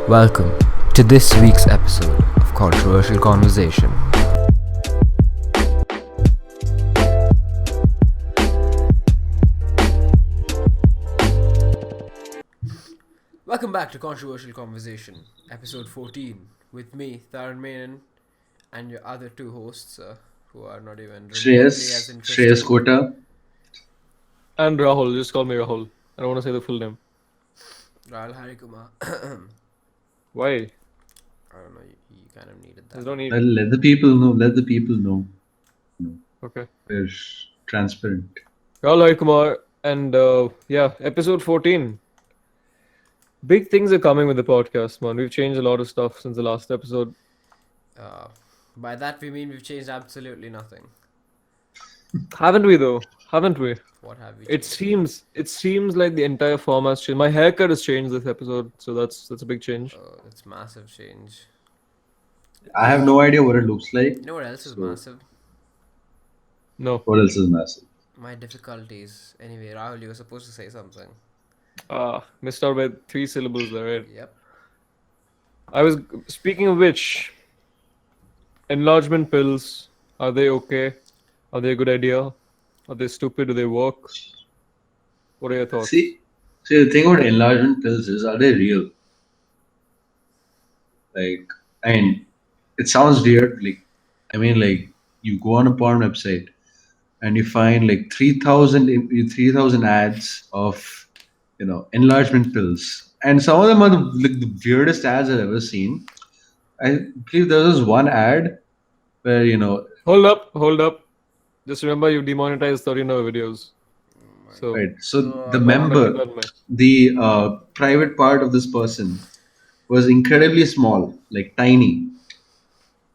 Welcome to this week's episode of Controversial Conversation. Welcome back to Controversial Conversation, episode 14, with me, Tharan Menon, and your other two hosts, who are not even remotely as interesting. Shreyas Kota. And Rahul, just call me Rahul. I don't want to say the full name. Rahul Harikumar. Why? I don't know, you kind of needed There's that. no need. Well, let the people know. Okay. We're transparent. Rahul Kumar, and episode 14. Big things are coming with the podcast, man. We've changed a lot of stuff since the last episode. By that we mean we've changed absolutely nothing. Haven't we though? Haven't we? What have we It changed? seems like the entire format's changed. My haircut has changed this episode, so that's a big change. It's massive change. I have no idea what it looks like. You know what else is So- massive? No. What else is massive? My difficulties. Anyway, Rahul, you were supposed to say something. Missed out by 3 syllables there, right? Yep. I was speaking of which, enlargement pills, are they okay? Are they a good idea? Are they stupid? Do they work? What are your thoughts? See, the thing about enlargement pills is, are they real? Like, I mean, it sounds weird. Like, you go on a porn website and you find like 3,000 ads of, enlargement pills, and some of them are the weirdest ads I've ever seen. I believe there was one ad where Hold up. Just remember you demonetized 13 of videos. So, right. So the don't member, recommend me. the private part of this person was incredibly small, like tiny.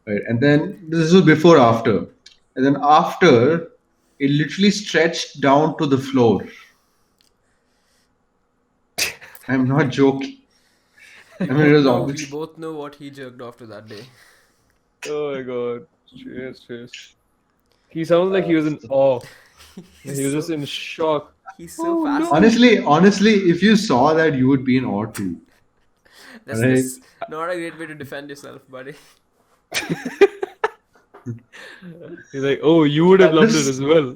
Right. And then this was before, after. And then after, it literally stretched down to the floor. I'm not joking. I mean, it was We obviously. both know what he jerked off to that day. Oh my god. Cheers. He sounds like he was in awe. He was just in shock. He's so Oh, fascinated. Honestly, if you saw that, you would be in awe too. That's not a great way to defend yourself, buddy. He's like, oh, you would have loved This- it as well.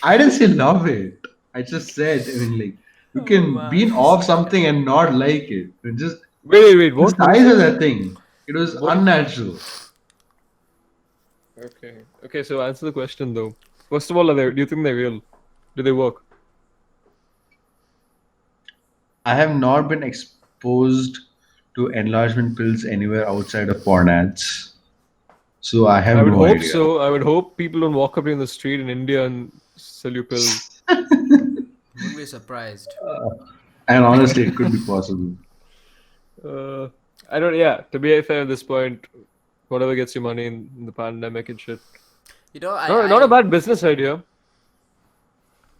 I didn't say love it. I just said, I mean, like, you can be in awe of something and not like it. Just Wait, the what? size of that thing. It was unnatural. Okay, so answer the question though. First of all, do you think they're real? Do they work? I have not been exposed to enlargement pills anywhere outside of porn ads. So I have I would no hope idea. so. I would hope people don't walk up in the street in India and sell you pills. Wouldn't be surprised. And honestly, it could be possible. I don't. Yeah, to be fair at this point, whatever gets you money in the pandemic and shit. You know, Not a bad business idea.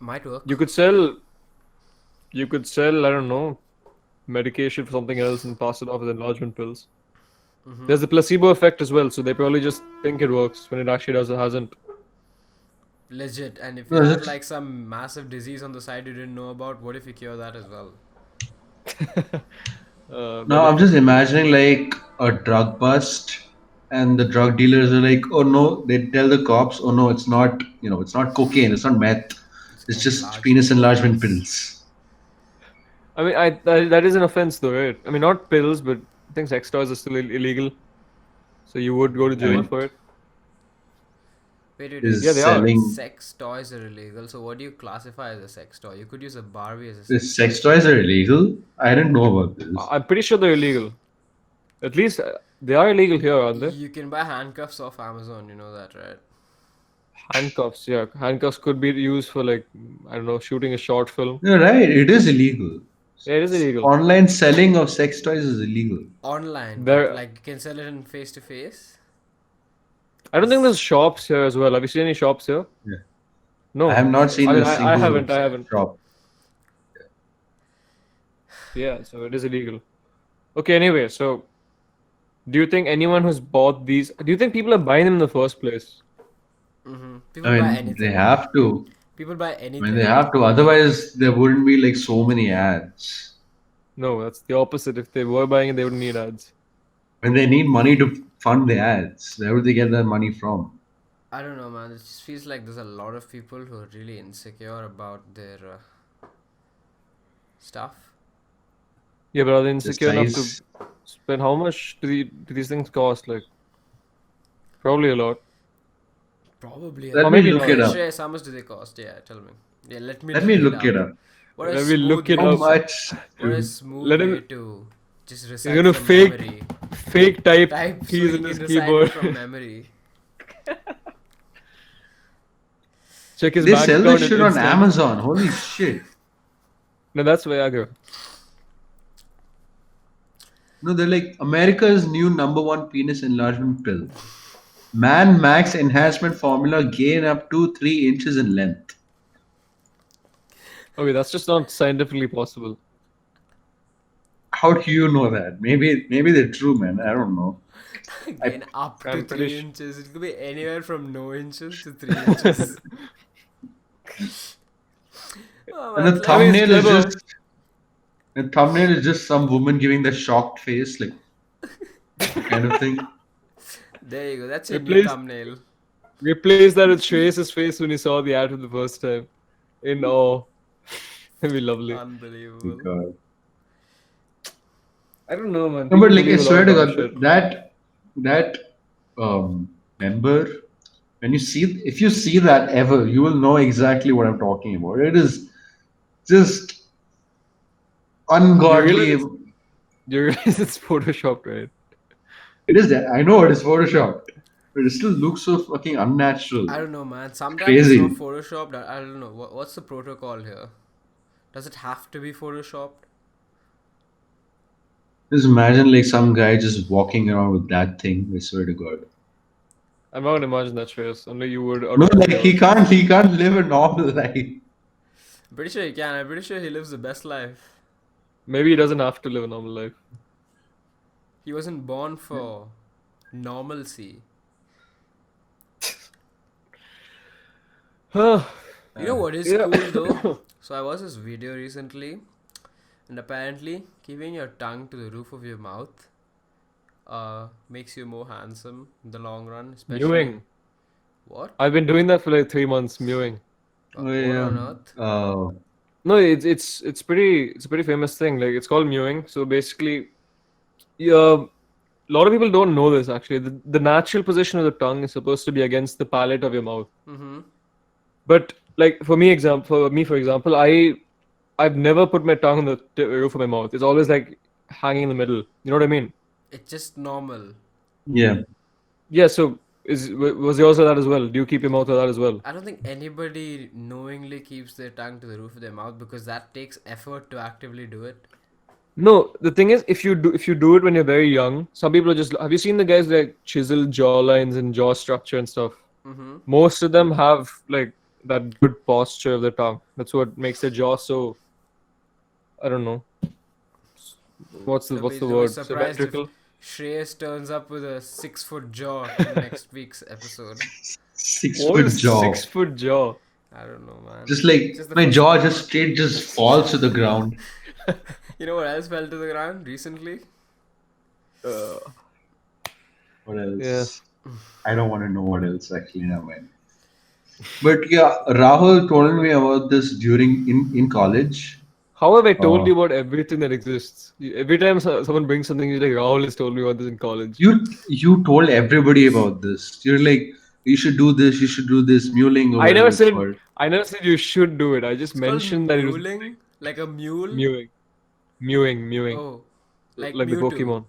Might work. You could sell. I don't know, medication for something else and pass it off as enlargement pills. There's a placebo effect as well, so they probably just think it works when it actually hasn't. Legit. And if No, you is had it- like some massive disease on the side you didn't know about, what if you cure that as well? No, I'm just imagining like a drug bust, and the drug dealers are like, "Oh no!" They tell the cops, "Oh no, it's not. It's not cocaine. It's not meth. It's just enlargement penis enlargement pills." pills." I mean, that is an offense though, right? I mean, not pills, but I think sex toys are still illegal, so you would go to jail mean- for it. Wait, Is Yeah, they are. selling sex toys are illegal. So what do you classify as a sex toy? You could use a Barbie as a the sex sex toys are illegal? I didn't know about this. I'm pretty sure they're illegal. At least they are illegal here, aren't they? You can buy handcuffs off Amazon, you know that, right? Handcuffs, yeah. Handcuffs could be used for like, I don't know, shooting a short film. You're right. It is illegal. Yeah, it is illegal. Online selling of sex toys is illegal. Online, There- but, like you can sell it in face to face. I don't think there's shops here as well. Have you seen any shops here? Yeah. No. I have not seen I mean, a single I haven't. shop. Yeah, so it is illegal. Okay, anyway, so do you think anyone who's bought these, do you think people are buying them in the first place? People I buy mean, anything. they have to. People buy I anything. mean, they have to. Otherwise, there wouldn't be like so many ads. No, that's the opposite. If they were buying it, they wouldn't need ads. When they need money to fund the ads, where would they get that money from? I don't know, man. It just feels like there's a lot of people who are really insecure about their stuff. Yeah, but are they The insecure enough to size. spend? How much do these things cost? Like, probably a lot. Probably a Let Or lot. me maybe look not. it Hey, up. Shreyas, how much do they cost? Yeah, tell me. Yeah, let me Let look me it look it up. up. What a Let me look smooth it How up. way. much, What a dude? smooth Let way him. to just He's recite gonna from memory. fake type Type so keys he in his can recite it keyboard. from memory. Check his They bank sell this account in shit on instant. Amazon. Holy shit. No, that's Viagra. No, they're like America's new number one penis enlargement pill. Man max enhancement formula gain up to 3 inches in length. Okay, that's just not scientifically possible. How do you know that? Maybe they're true, man. I don't know. I Again, up to I'm pretty 3 sure. inches. It could be anywhere from no inches to 3 inches. Oh and man, the it's I like mean, it's thumbnail is clever. just some woman giving the shocked face, like kind of thing. there you go. That's your new Replace thumbnail. replace that with Shreyas' face when he saw the ad for the first time. In awe. That'd be lovely. Unbelievable. God. I don't know, man. No, but People like I believe a lot swear of to dumb God, shit. that member, when if you see that ever, you will know exactly what I'm talking about. It is just You ungodly. realize you realize it's photoshopped, right? It is that I know it is photoshopped, but it still looks so fucking unnatural. I don't know, man. Sometimes it's not Crazy. photoshopped. I don't know. What's the protocol here? Does it have to be photoshopped? Just imagine like some guy just walking around with that thing. I swear to God. I'm not gonna imagine that, Shreyas. Only you would out No, of pure like curiosity. he can't live a normal life. I'm pretty sure he can. I'm pretty sure he lives the best life. Maybe he doesn't have to live a normal life. He wasn't born for normalcy. Huh. You know what is Yeah. cool though? So I watched this video recently, and apparently keeping your tongue to the roof of your mouth makes you more handsome in the long run, especially. Mewing. What? I've been doing that for like 3 months, mewing. Oh What yeah. on earth? No, it's a pretty famous thing. Like it's called mewing. So basically, yeah, a lot of people don't know this actually. The natural position of the tongue is supposed to be against the palate of your mouth. Mm-hmm. But like for example, I've never put my tongue on the roof of my mouth. It's always like hanging in the middle. You know what I mean? It's just normal. Yeah. Yeah. So was yours like that as well? Do you keep your mouth like that as well? I don't think anybody knowingly keeps their tongue to the roof of their mouth because that takes effort to actively do it. No, the thing is, if you do it when you're very young, some people are just. Have you seen the guys with, like chiseled jaw lines and jaw structure and stuff? Mm-hmm. Most of them have like that good posture of their tongue. That's what makes their jaw so. I don't know. What's the Don't be word? surprised if Symmetrical. Shreyas turns up with a 6 foot jaw in next week's episode. 6 foot What is jaw. 6 foot jaw? I don't know, man. Just like Just the my first jaw part. just straight just falls to the ground. You know what else fell to the ground recently? Uh, What yeah. else? I don't want to know what else actually now, man. But yeah, Rahul told me about this during in college. How have I told Uh, you about everything that exists? Every time someone brings something, you're like, Rahul has told me about this in college. you told everybody about this. You're like, you should do this, you should do this, muling or I whatever never it's said called. I never said you should do it. I just It's called mentioned that it was muling, like a mule. mewing, mewing, Oh, like like the Mewtwo. Pokemon.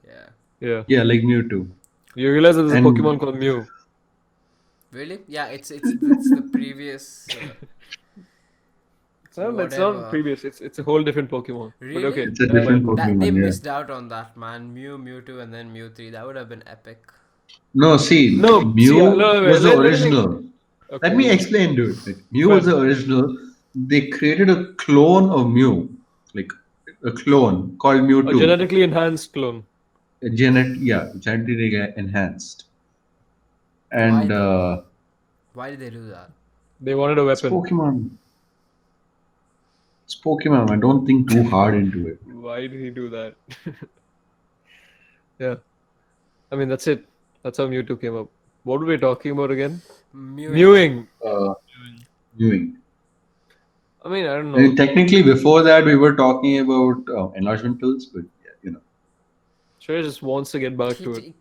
Yeah. Yeah. Yeah, like Mewtwo. You realize that there's a And Pokemon called Mew. Really? Yeah, it's the previous It's not whatever. previous. It's a whole different Pokemon. But Really? okay, it's a never different mind. That they Pokemon, yeah. missed out on that, man. Mewtwo, and then Mew 3. That would have been epic. No, see, No, see, Mew no, wait, was the let me. original. Okay, Let me go on. explain, dude. Like, Mew was Fine. the original. They created a clone of Mew, like a clone called A Mewtwo. genetically enhanced clone. Genetically enhanced. Why And though? Why did they do that? They wanted a it's weapon. Pokemon. It's Pokemon. I don't think too hard into it. Why did he do that? Yeah. I mean, that's it. That's how Mewtwo came up. What were we talking about again? Mewing. Mewing. Uh, Viewing. I mean, I don't I mean, know. technically, before that, we were talking about enlargement pills, but yeah, Shrey just wants to get back to it.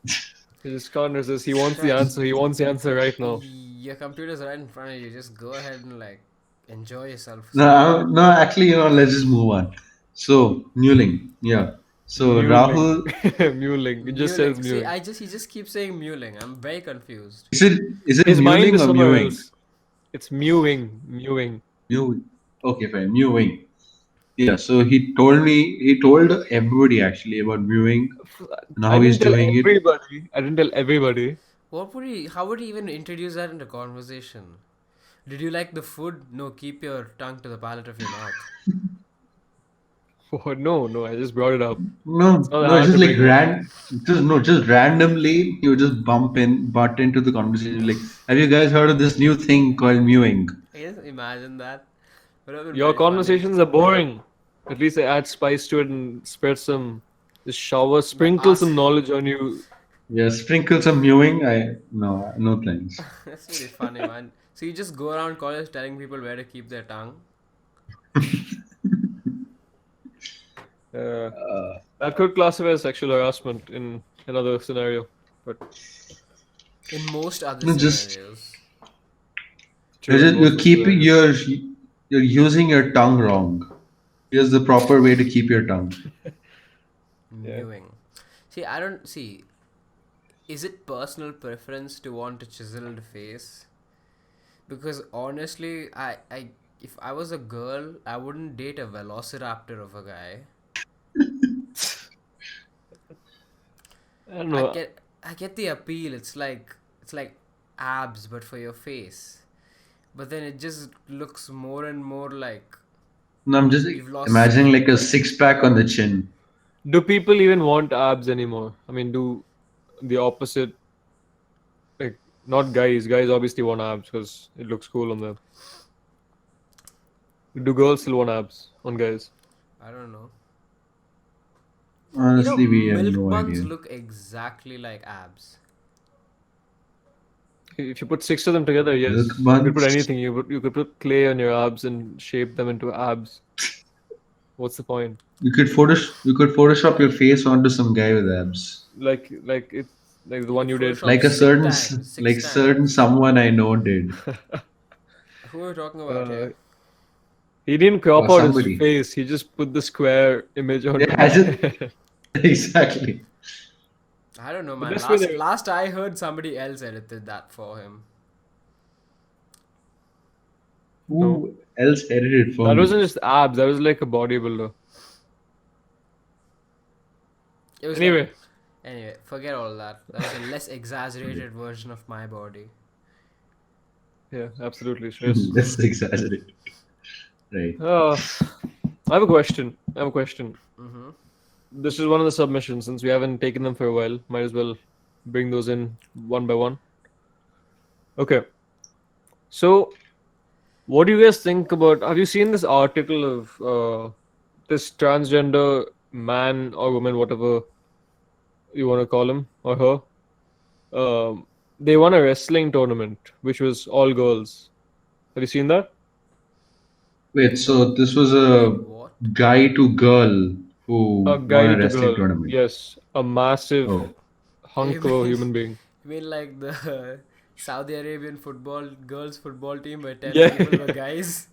T- He just can't resist. He wants the Shrek, answer. He wants the answer right now. your computer's right in front of you. Just go ahead and like enjoy yourself for No, some time. no, actually, let's just move on. So, Newling, yeah. So, Mewling. Rahul, Mewling. It just says Mewling. See, mewing. he just keeps saying mewling. I'm very confused. is it His mind Newling is or somewhere Mewing? else. It's mewing. Mewing. Mew. Okay, fine, Mewing. Yeah, so he told everybody actually about Mewing and I how he's didn't tell doing it. everybody. I didn't tell everybody. How would he even introduce that into conversation? Did you like the food? No, keep your tongue to the palate of your mouth. Oh, no. I just brought it up. No, It's not no, it's hard just to like bring up. just randomly he would just butt into the conversation. Like, have you guys heard of this new thing called Mewing? I guess imagine that. Would have been Your very funny. conversations are boring. At least I add spice to it and spread some, just shower, sprinkle Ask- some knowledge on you. Yeah, sprinkle some Mewing. No thanks. That's really funny, man. So you just go around college telling people where to keep their tongue. That could classify as sexual harassment in another scenario. But In most other No, just scenarios. true, in most you're of the keeping scenarios. you're using your tongue wrong. Here's the proper way to keep your tongue. Yeah. Mewing. See, I don't see. Is it personal preference to want a chiseled face? Because honestly, if I was a girl, I wouldn't date a velociraptor of a guy. I don't know. I get the appeal. It's like abs, but for your face. But then it just looks more and more like No, I'm just you've lost imagining skin. like a six pack on the chin. Do people even want abs anymore? I mean, do the opposite, like, not guys. Guys obviously want abs because it looks cool on them. Do girls still want abs on guys? I don't know. Honestly, we have Milk no buns idea. look exactly like abs. If you put six of them together, yes. Milk You could put buns? anything. You could put clay on your abs and shape them into abs. What's the point? You could Photoshop your face onto some guy with abs. Like it's like the You one could you did. Photoshop six times. Someone I know did. Who are we talking about here? He didn't crop Or out his somebody. face. He just put the square image on. Yeah, I just exactly. I don't know, The man. best way they- Last I heard, somebody else edited that for him. Who else edited for That me? wasn't just abs. That was like a bodybuilder. It was Anyway, anyway, forget all that. That was a less exaggerated version of my body. yeah, absolutely. Shreyas. That's exaggerated. Right. I have a question. Mm-hmm. This is one of the submissions. Since we haven't taken them for a while, might as well bring those in one by one. Okay. So, what do you guys think about? Have you seen this article of this transgender man or woman, whatever you want to call him or her? They won a wrestling tournament, which was all girls. Have you seen that? Wait, so this was a What? guy to girl who A won guy a to wrestling girl. tournament. Yes, a massive Oh. hunk of a human being. You mean like the Saudi Arabian girls football team where 10 Yeah. people were guys?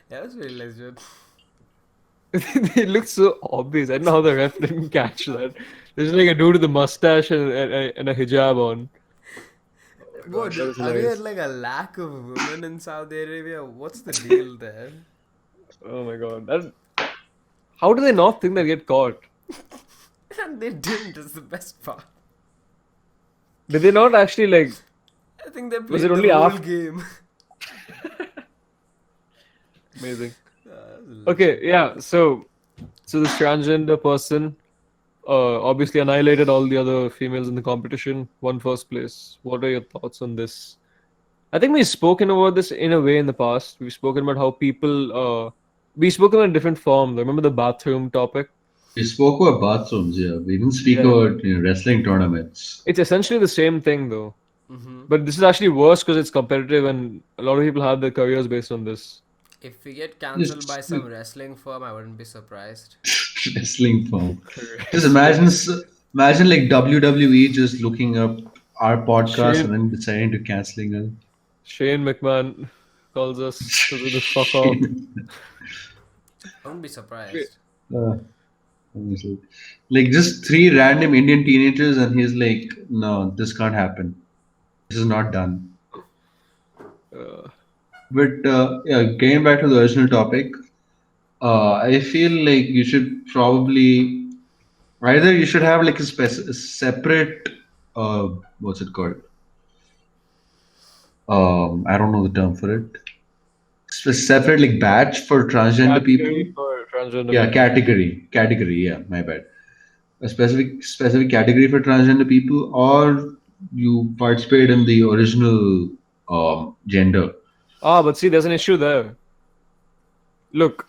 That was really legit. It looked so obvious. I don't know how the ref didn't catch that. There's like a dude with a mustache and a hijab on. What? that was Are there hilarious. like a lack of women in Saudi Arabia? What's the deal there? Oh my god. How do they not think they get caught? And they didn't, is the best part. Did they not actually like? I think they Was played it the only whole after- game. Amazing. That was Okay, yeah. So this transgender person obviously annihilated all the other females in the competition. Won first place. What are your thoughts on this? I think we've spoken about this in a way in the past. We've spoken about how people We spoke about a different form. Remember the bathroom topic? We spoke about bathrooms, yeah. We didn't speak Yeah. about wrestling tournaments. It's essentially the same thing, though. Mm-hmm. But this is actually worse because it's competitive, and a lot of people have their careers based on this. If we get cancelled by Just some wrestling firm, I wouldn't be surprised. wrestling form. Just Wrestling. imagine like WWE just looking up our podcast Shane and then deciding to canceling us. Shane McMahon calls us to do the fuck off. I wouldn't be surprised. Uh, honestly. Like just three random Indian teenagers, and he's like, "No, this can't happen. This is not done." Uh, But yeah, getting back to the original topic, I feel like you should probably either you should have like a separate what's it called? I don't know the term for it. Separate like batch for transgender people. category for transgender Yeah, people. category. Yeah, my bad. A specific category for transgender people, or you participate in the original gender. Ah, but see, there's an issue there. Look,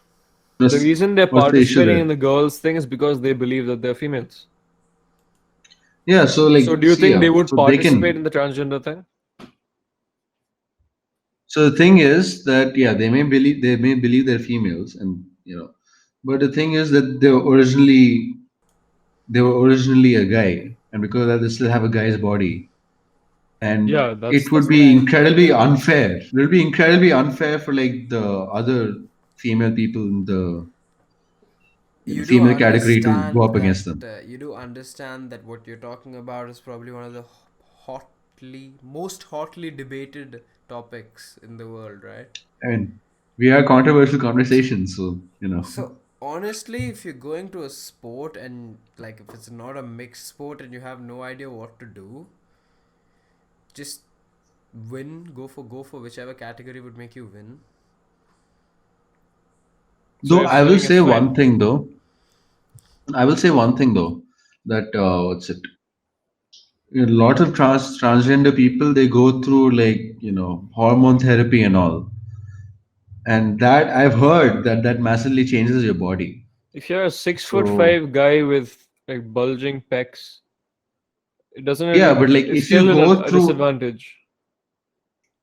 the What's, reason they're what's the issue participating in there? the girls thing is because they believe that they're females. Yeah, so So, like, do you see, think they would so they participate can. in the transgender thing? So the thing is that yeah, they may believe they're females, and but the thing is that they were originally a guy, and because of that they still have a guy's body, and Yeah, it would that's be Right, but incredibly unfair. It would be incredibly unfair for like the other female people in the you do female category to go understand up that against them. what you're talking about is probably one of the most hotly debated topics in the world, right? I mean, we are controversial conversations, so So honestly, if you're going to a sport and like if it's not a mixed sport and you have no idea what to do, just win, go for whichever category would make you win. so Though you're I will saying it's say fine. one thing though. I will say one thing though that what's it? A lot of transgender people they go through like hormone therapy and all, and that I've heard that massively changes your body. If you're a 6 foot So five guy with like bulging pecs, it doesn't yeah, really. but like It's if you still go a through disadvantage.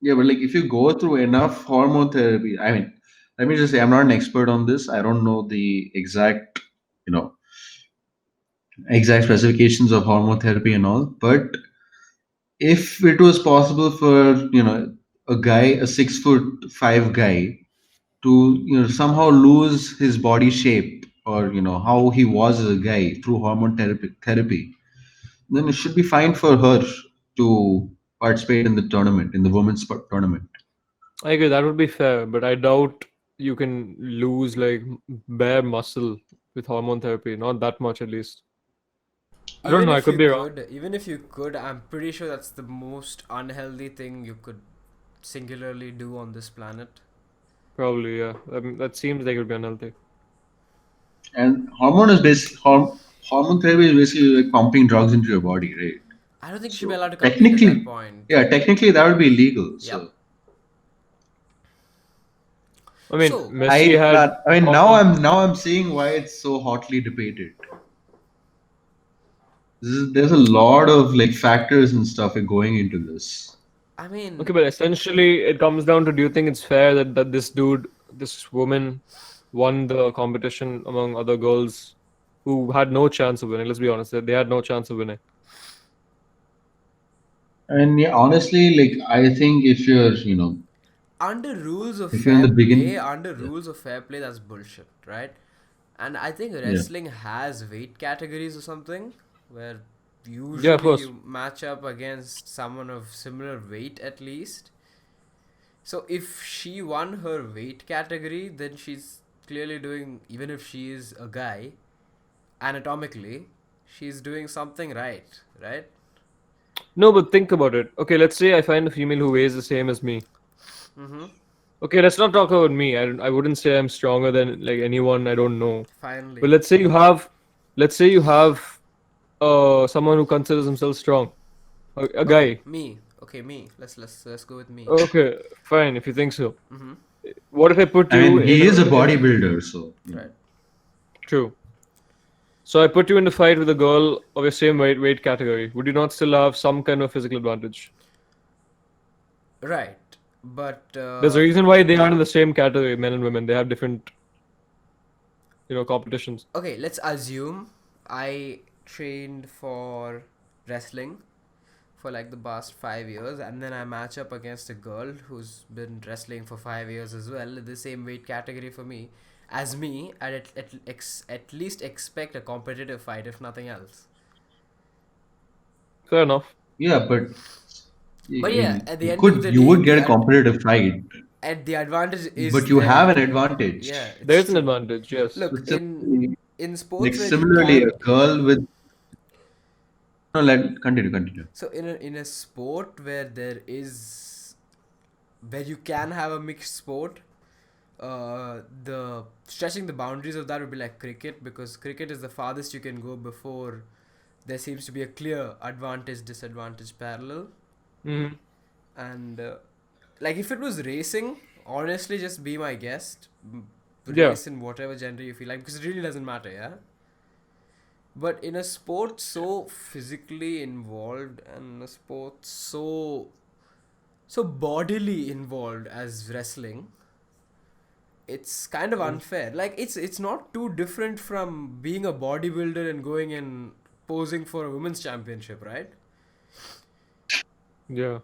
yeah, but like if you go through enough hormone therapy, I mean, let me just say I'm not an expert on this. I don't know the you know exact specifications of hormone therapy and all, but if it was possible for a guy, a 6'5" guy, to somehow lose his body shape or how he was as a guy through hormone therapy, then it should be fine for her to participate in the tournament, in the women's tournament. I agree, that would be fair, but I doubt you can lose like bare muscle with hormone therapy. Not that much, at least. I don't Even know. I if could you be wrong. could, I'm pretty sure that's the most unhealthy thing you could singularly do on this planet. Probably, yeah. I mean, that seems like it would be unhealthy. And hormone therapy is basically like pumping drugs into your body, right? I don't think you should be So allowed to compete at that technically, point. yeah, technically that would be illegal. Yep. So I mean, So, Messi had I mean now hormone. I'm seeing why it's so hotly debated. There's a lot of like factors and stuff going into this. I mean, Okay, but essentially, it comes down to, do you think it's fair that this woman, won the competition among other girls who had no chance of winning? Let's be honest, they had no chance of winning. And yeah, honestly, like I think if you're under rules of if you're in fair the play, begin, under yeah, rules of fair play, that's bullshit, right? And I think yeah. wrestling has weight categories or something where Yeah, of usually course. you match up against someone of similar weight at least. So if she won her weight category, then she's clearly doing, even if she is a guy, anatomically, she's doing something right, right? No, but think about it. Okay, let's say I find a female who weighs the same as me. Mm-hmm. Okay, let's not talk about me. I wouldn't say I'm stronger than like anyone I don't know. But Finally. let's say you have someone who considers himself strong, a Okay, guy. me. Okay, me. Let's go with me. Okay, fine if you think so. Mm-hmm. What if I put I you mean, in he is a a bodybuilder, so Right. true? So I put you in a fight with a girl of your same weight category. Would you not still have some kind of physical advantage? Right. But There's a reason why they aren't in the same category, men and women. They have different, competitions. okay, let's assume I trained for wrestling for like the past 5 years, and then I match up against a girl who's been wrestling for 5 years as well, the same weight category for me. As me, I'd at least expect a competitive fight, if nothing else. Fair enough. yeah, but But yeah, at the you end of could the you day, would get a competitive fight, and the advantage but is you have there. an advantage. Yeah, There it's is an true. advantage, yes. So Look, in like sports where you similarly, a can, girl with no, let continue. so in a sport where you can have a mixed sport, the stretching the boundaries of that would be like cricket, because cricket is the farthest you can go before there seems to be a clear advantage disadvantage parallel. Hmm. And like if it was racing, honestly, just be my guest. Yeah. Race in whatever gender you feel like, because it really doesn't matter, yeah. But in a sport so physically involved, and a sport so bodily involved as wrestling, it's kind of unfair. Like it's not too different from being a bodybuilder and going and posing for a women's championship, right? Yeah.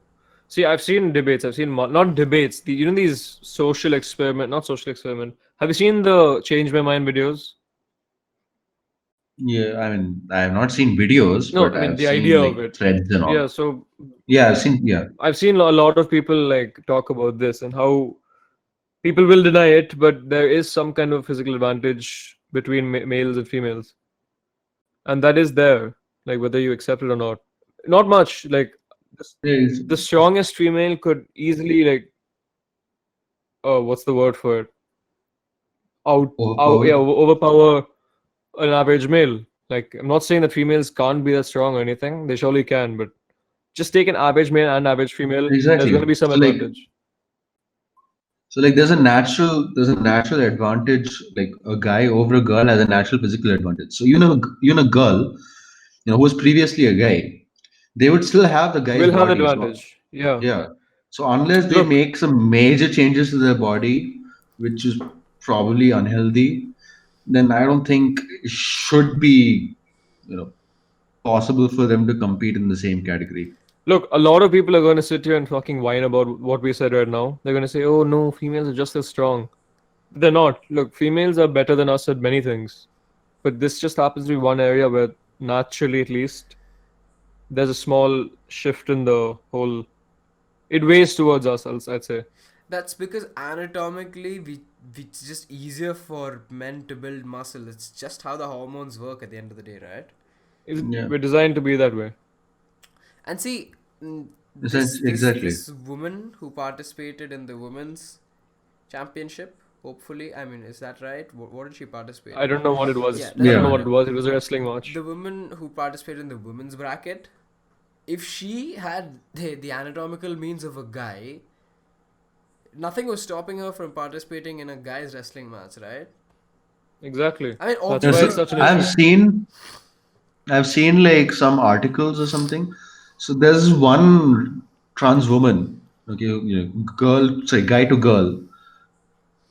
See, I've seen debates. I've seen not debates. These social experiment, not social experiment. Have you seen the change my mind videos? Yeah, I mean, I have not seen videos, No, but I mean I've the seen idea like of it. threads and Yeah. all. So Yeah, I've seen. Yeah, I've seen a lot of people like talk about this and how people will deny it, but there is some kind of physical advantage between males and females, and that is there, like whether you accept it or not. Not much. Like the, it's the strongest female could easily like, oh, what's the word for it? Yeah, overpowered. overpower an average male. Like I'm not saying that females can't be that strong or anything. They surely can, but just take an average male and average female. There's going to Exactly. be some advantage. So like there's a natural advantage. Like a guy over a girl has a natural physical advantage. So a girl, who was previously a guy, they would still have the guy's Will have body. So advantage. Yeah. yeah. So unless they Look, make some major changes to their body, which is probably unhealthy, then I don't think it should be, you know, possible for them to compete in the same category. Look, a lot of people are going to sit here and fucking whine about what we said right now. They're going to say, oh no, females are just as strong. They're not. Look, females are better than us at many things. But this just happens to be one area where, naturally at least, there's a small shift in the whole. It weighs towards us, I'd say. That's because anatomically, it's just easier for men to build muscle. It's just how the hormones work at the end of the day, right? Yeah, We're designed to be that way. And see, this this exactly. this woman who participated in the women's championship. Hopefully, I mean, is that right? What did she participate I in? don't know what it Yeah, was. I doesn't don't know Yeah. what it matter. was. It was a wrestling match. The woman who participated in the women's bracket, if she had the anatomical means of a guy, nothing was stopping her from participating in a guy's wrestling match, right? Exactly. I mean, That's Yeah, why so it's obviously, such an I've issue. seen I've seen like some articles or something. So there's one trans woman, okay, guy to girl.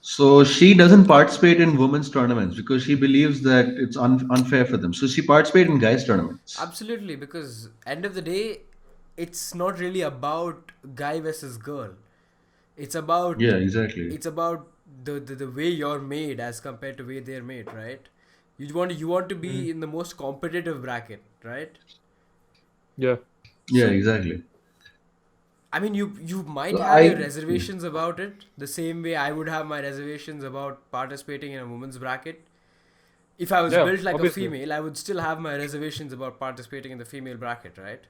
So she doesn't participate in women's tournaments because she believes that it's unfair for them. So she participates in guys tournaments. absolutely, because end of the day, it's not really about guy versus girl. It's about Yeah, exactly. it's about the way you're made as compared to way they're made, right? You want to Mhm. be in the most competitive bracket, right? Yeah. Yeah, So exactly. I mean, you might So have your yeah. reservations about it, the same way I would have my reservations about participating in a women's bracket. If I was Yeah. built like a Obviously. female, I would still have my reservations about participating in the female bracket, right?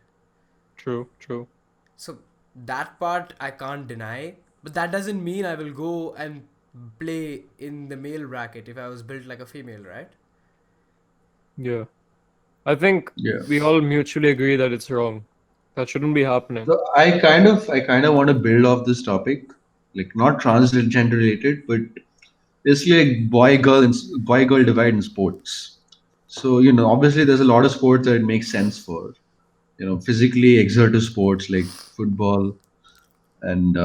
True. True. So that part I can't deny, but that doesn't mean I will go and play in the male bracket if I was built like a female, right? Yeah. I think Yeah. we all mutually agree that it's wrong. That shouldn't be happening. So I kind of want to build off this topic. like not transgender related, but basically like boy girl divide in sports. So obviously there's a lot of sports that it makes sense for, physically exertive sports like football and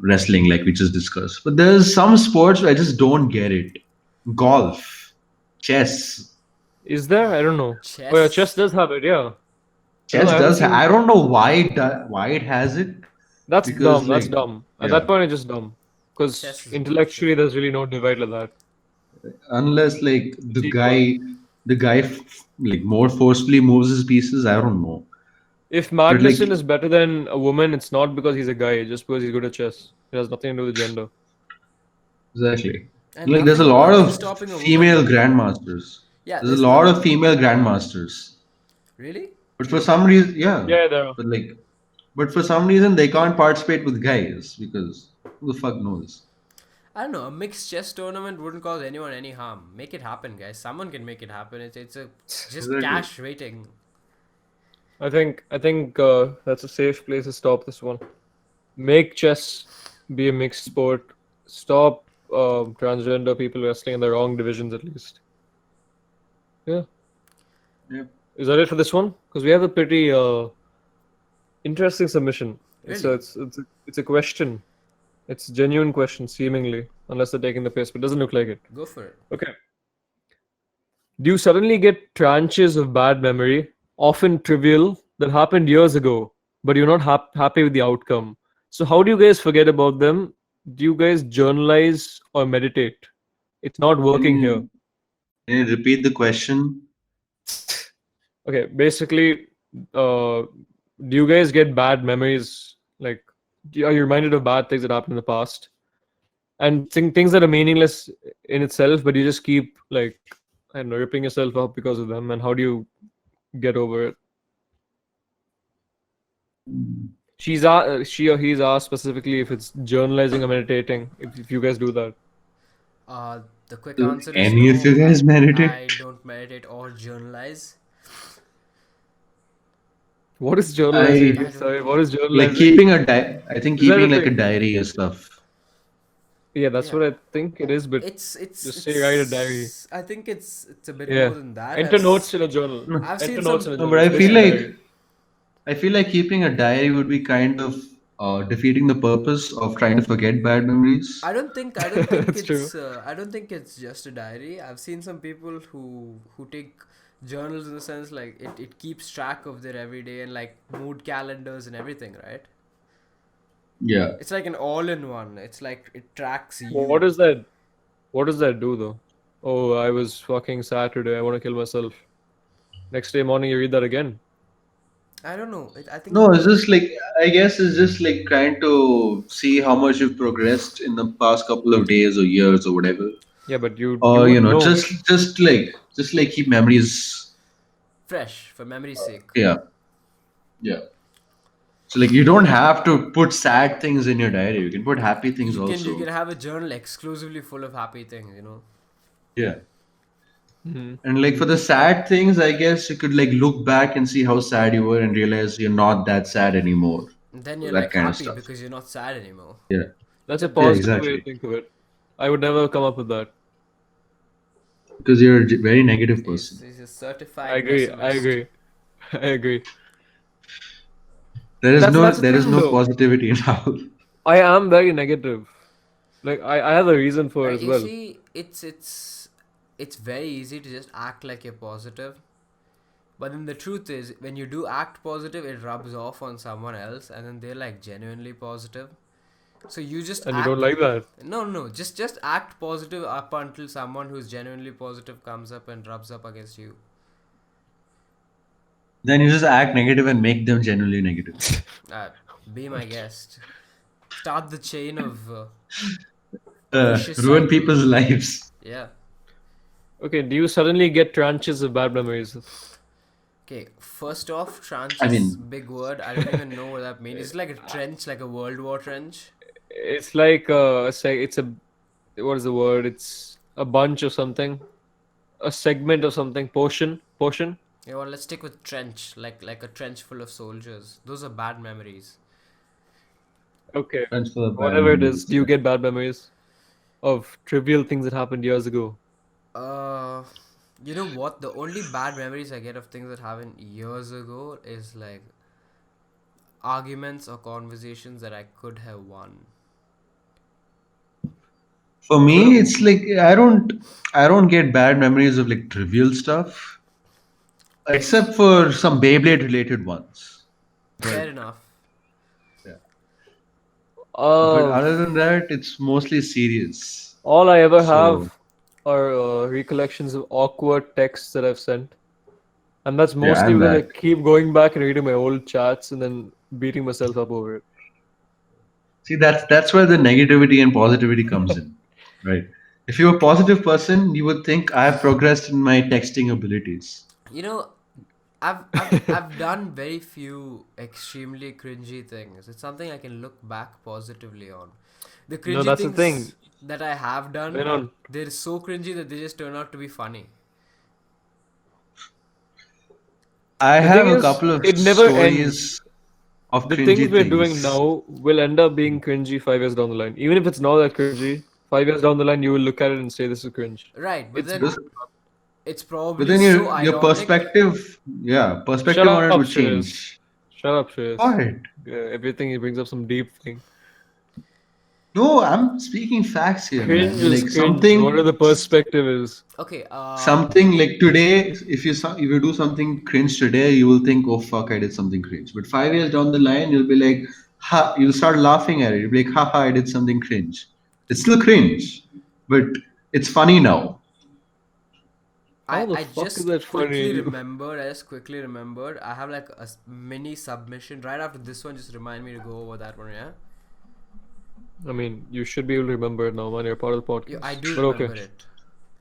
wrestling, like we just discussed. But there's some sports where I just don't get it. Golf, chess. Is there? I don't know. Oh yeah, chess Chess. does have it. Yeah. I don't know. Chess I haven't does. seen. I don't know why it has it, That's because dumb. That's like, dumb. At yeah, that point, it's just dumb. Because Chess is bullshit. intellectually, there's really no divide like that. unless like It's equal. the guy like more forcefully moves his pieces. I don't know, If but like Magnussen is better than a woman, it's not because he's a guy, it's just because he's good at chess. It has nothing to do with gender. exactly. And Like there's a nothing, lot nothing of stopping a woman. female grandmasters. Yeah, There's a there's lot nothing. of female grandmasters, Really? but for some reason, yeah, Yeah, there are. but like, but for some reason they can't participate with guys because who the fuck knows? I don't know. A mixed chess tournament wouldn't cause anyone any harm. Make it happen, guys. Someone can make it happen. It's a just Exactly. cash waiting. I think that's a safe place to stop this one. Make chess be a mixed sport. Stop transgender people wrestling in the wrong divisions at least. Yeah. Yeah. Is that it for this one? Because we have a pretty interesting submission. It's a, Really? it's a question. It's a genuine question, seemingly, unless they're taking the piss, but it doesn't look like it. Go for it. Okay. Do you suddenly get tranches of bad memory, often trivial, that happened years ago, but you're not happy with the outcome? So, how do you guys forget about them? Do you guys journalize or meditate? It's not Can working here. you, can you repeat the question? Okay, basically, do you guys get bad memories? Like, are you reminded of bad things that happened in the past? And things that are meaningless in itself, but you just keep, like, I don't know, ripping yourself up because of them. And how do you get over it? She or he's asked specifically if it's journalizing or meditating. If you guys do that, The quick Do answer is any of no. you guys I meditate? don't meditate or journalize. what is I journalizing? I don't. Sorry, what is like journalizing? keeping a I think Is that a keeping like a thing? diary or stuff. Yeah, that's Yeah. what I think it is. But just say write a diary. I think it's a bit Yeah, more than that. enter notes in a journal. No, I've Enter seen notes in some. a no, journal. but It's basically a diary. I feel like keeping a diary would be kind of defeating the purpose of trying to forget bad memories. I don't think That's true. it's I don't think it's just a diary. I've seen some people who take journals in the sense like it keeps track of their everyday and like mood calendars and everything, right? Yeah. It's like an all-in-one. It's like it tracks What you. does that? What does that do though? Oh, I was fucking sad today. I want to kill myself. Next day morning, you read that again. I don't know. I think No, it's just like, I guess it's just like trying to see how much you've progressed in the past couple of days or years or whatever. Yeah, but you Or wouldn't know. just like keep memories. fresh for memory's sake. Yeah. Yeah. So like you don't have to put sad things in your diary. You can put happy things You can also. have a journal exclusively full of happy things, you know. Yeah. Hmm. And like for the sad things, I guess you could like look back and see how sad you were and realize you're not that sad anymore. And then So you're that like kind of happy stuff. because you're not sad anymore. Yeah. It's That's a a Yeah, bit positive way to exactly. think of it. I would never come up with that. Because you're a very negative person. he's a I certified agree. I pessimist. agree. I agree. That's the There is thing no though. positivity in how. I am very negative. Like I have a reason for it as You well. see, it's very easy to just act like you're positive. But then the truth is, when you do act positive, it rubs off on someone else, and then they're like genuinely positive. So you just And you don't act. like that. No. Just act positive up until someone who's genuinely positive comes up and rubs up against you. Then you just act negative and make them genuinely negative. Uh, be my guest. Start the chain of a vicious Ruin cycle. people's lives. Yeah. Okay, do you suddenly get tranches of bad memories? Okay, first off, trench I is mean, big word. I don't even know what that means. It's like a trench, like a World War trench. It's like it's a what is the word? It's a bunch of something, a segment of something, portion. Yeah, well, let's stick with trench, like a trench full of soldiers. Those are bad memories. Okay. Friends for the bad Whatever it memories. is, do you get bad memories of trivial things that happened years ago? Uh, you know what? The only bad memories I get of things that happened years ago is like arguments or conversations that I could have won. For me, it's like I don't get bad memories of like trivial stuff, except for some Beyblade related ones. But Fair enough. yeah. But Uh, other than that, it's mostly serious. all I ever So have are recollections of awkward texts that I've sent. And that's yeah, mostly I'm because I that. keep going back and reading my old chats and then beating myself up over it. See, that's where the negativity and positivity comes in, right? If you're a positive person, you would think I have progressed in my texting abilities. You know, I've done very few extremely cringy things. It's something I can look back positively on. The No, cringy that's the thing. things that I have You done, know, they're so cringy that they just turn out to be funny. I the have thing a is, couple of it never ends. stories of The things cringy we're doing things. now will end up being cringy 5 years down the line. Even if it's not that cringy, 5 years down the line, you will look at it and say this is cringe. Right, but It's then This, it's but probably then so your ironic. perspective, yeah, shut perspective on up, it would Shreyas. change. Shut up, Shreyas. What? Everything he brings up some deep thing. No, I'm speaking facts here, Cringe man. is Like cringe. Whatever the perspective is. Okay, something like today, if you do something cringe today, you will think, oh fuck, I did something cringe. But 5 years down the line, you'll be like, ha, you'll start laughing at it. You'll be like, haha, I did something cringe. It's still cringe, but it's funny now. How the I fuck is just that funny to quickly you? remembered. I just quickly remembered. I have like a mini submission right after this one. Just remind me to go over that one. Yeah. I mean, you should be able to remember it now, man. You're part of the I podcast. do But okay. remember it.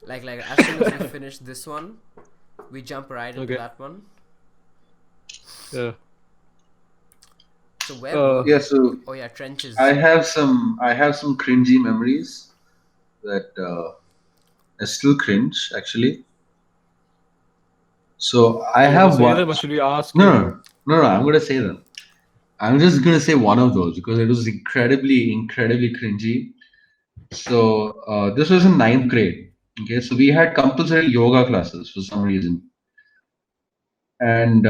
Like as soon as we finish this one, we jump right into Okay. that one. Yeah. So where were Yeah, we? so Oh yeah, trenches. I have some cringy memories that are still cringe actually. So I You want to have say one. them or should we ask No, you? no, no, no. I'm gonna say them. I'm just gonna say one of those because it was incredibly cringy. So this was in ninth grade. Okay, so we had compulsory yoga classes for some reason, and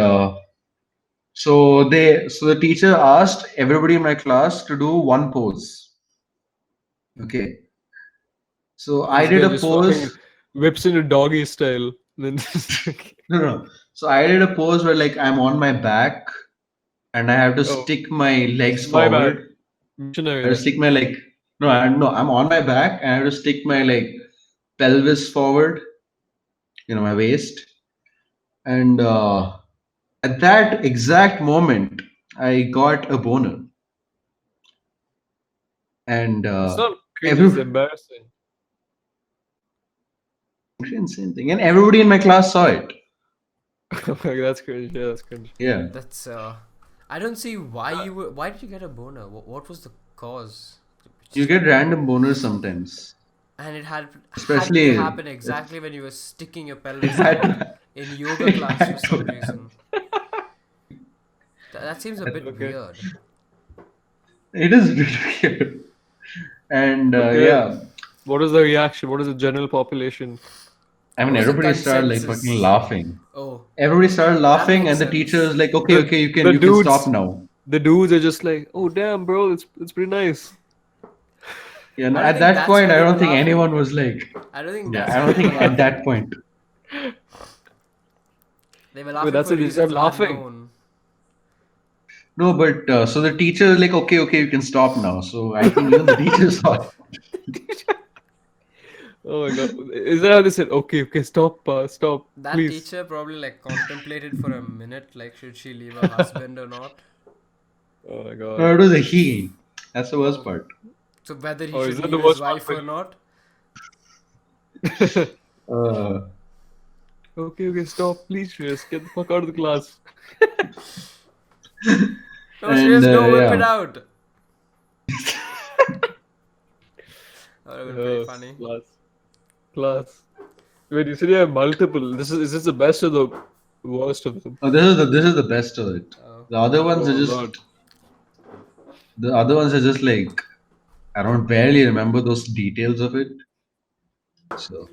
so the teacher asked everybody in my class to do one pose. Okay, so I This did guy a just fucking pose. whips into doggy style. Then No, no. So I did a pose where like I'm on my back and I have to oh, stick my legs my bad. forward. Missionary I have to then. stick my like no, I'm on my back and I have to stick my like pelvis forward, my waist, and at that exact moment, I got a boner, and It's not cringe, it's every embarrassing. insane thing, and everybody in my class saw it. That's cringe. Yeah, that's cringe. Yeah, That's I don't see why you were. Why did you get a boner? What was the cause? you get random boners sometimes, And it had to especially happen if exactly when you were sticking your it pelvis had out to, in yoga it class for had to some happen. reason. That seems a bit Okay, weird. it is a bit weird, and Okay. yeah, What is the reaction? What is the general population? I What mean was the everybody started like fucking consensus? laughing. Oh, Everybody started that laughing, makes and the teacher sense. was like, "Okay, The okay, you can the you can stop dudes now." the dudes are just like, oh damn, bro, it's pretty nice. Yeah, and I don't at think that that's point, why I they were don't think anyone laughing. was like, I don't think yeah, that's I why don't they were think at that laughing. point. They were Wait, laughing that's for it. They start reasons laughing. unknown. No, but so the teacher is like, okay, okay, you can stop now. So I think even the teacher saw it. Oh my god, is that how they said? Okay, okay, stop, stop, That please. teacher probably like contemplated for a minute, like should she leave her husband or not. Oh my No, god. it was a he. That's the worst Oh, part. so whether he Oh, is should that the leave his worst part wife for or not? you? Uh, Okay, okay, stop, please, Shreyas, get the fuck out of the class. No, and serious, no, whip it yeah, out. That would have been pretty Oh, funny. class. Wait, you said you have multiple. Is this the best or the worst of them? oh, this is the best of it. Oh. The other ones are Oh just lord. The other ones are just like I don't barely remember those details of it. So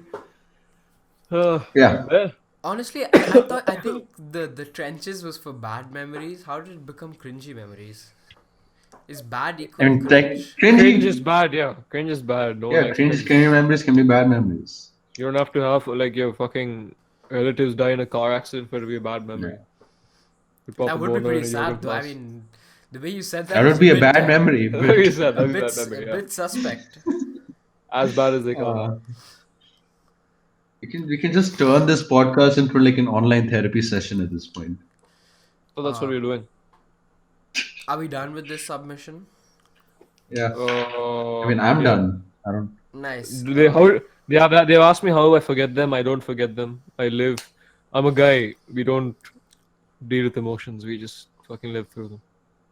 yeah, Yeah. Honestly, I think the trenches was for bad memories. How did it become cringy memories? Is bad equal and like cringe? Cringe is cringy. bad, yeah. Cringe is bad. No one Yeah, likes cringe, cringe. cringy memories can be bad memories. You don't have to have like your fucking relatives die in a car accident for it to be a bad Yeah. memory. You pop a That would be boner in pretty a yogurt sad, though. I class. mean, the way you said That that would was be a bad memory, That'd but be sad. a That'd be bit, bad memory, a yeah. bit suspect. As bad as they come. uh, we can just turn this podcast into like an online therapy session at this point. So that's what Uh, we're doing. are we done with this submission? Yeah, I mean I'm Yeah. done. I don't. Nice. Do they how they've asked me how I forget them. I don't forget them. I live. I'm a guy. We don't deal with emotions. We just fucking live through them.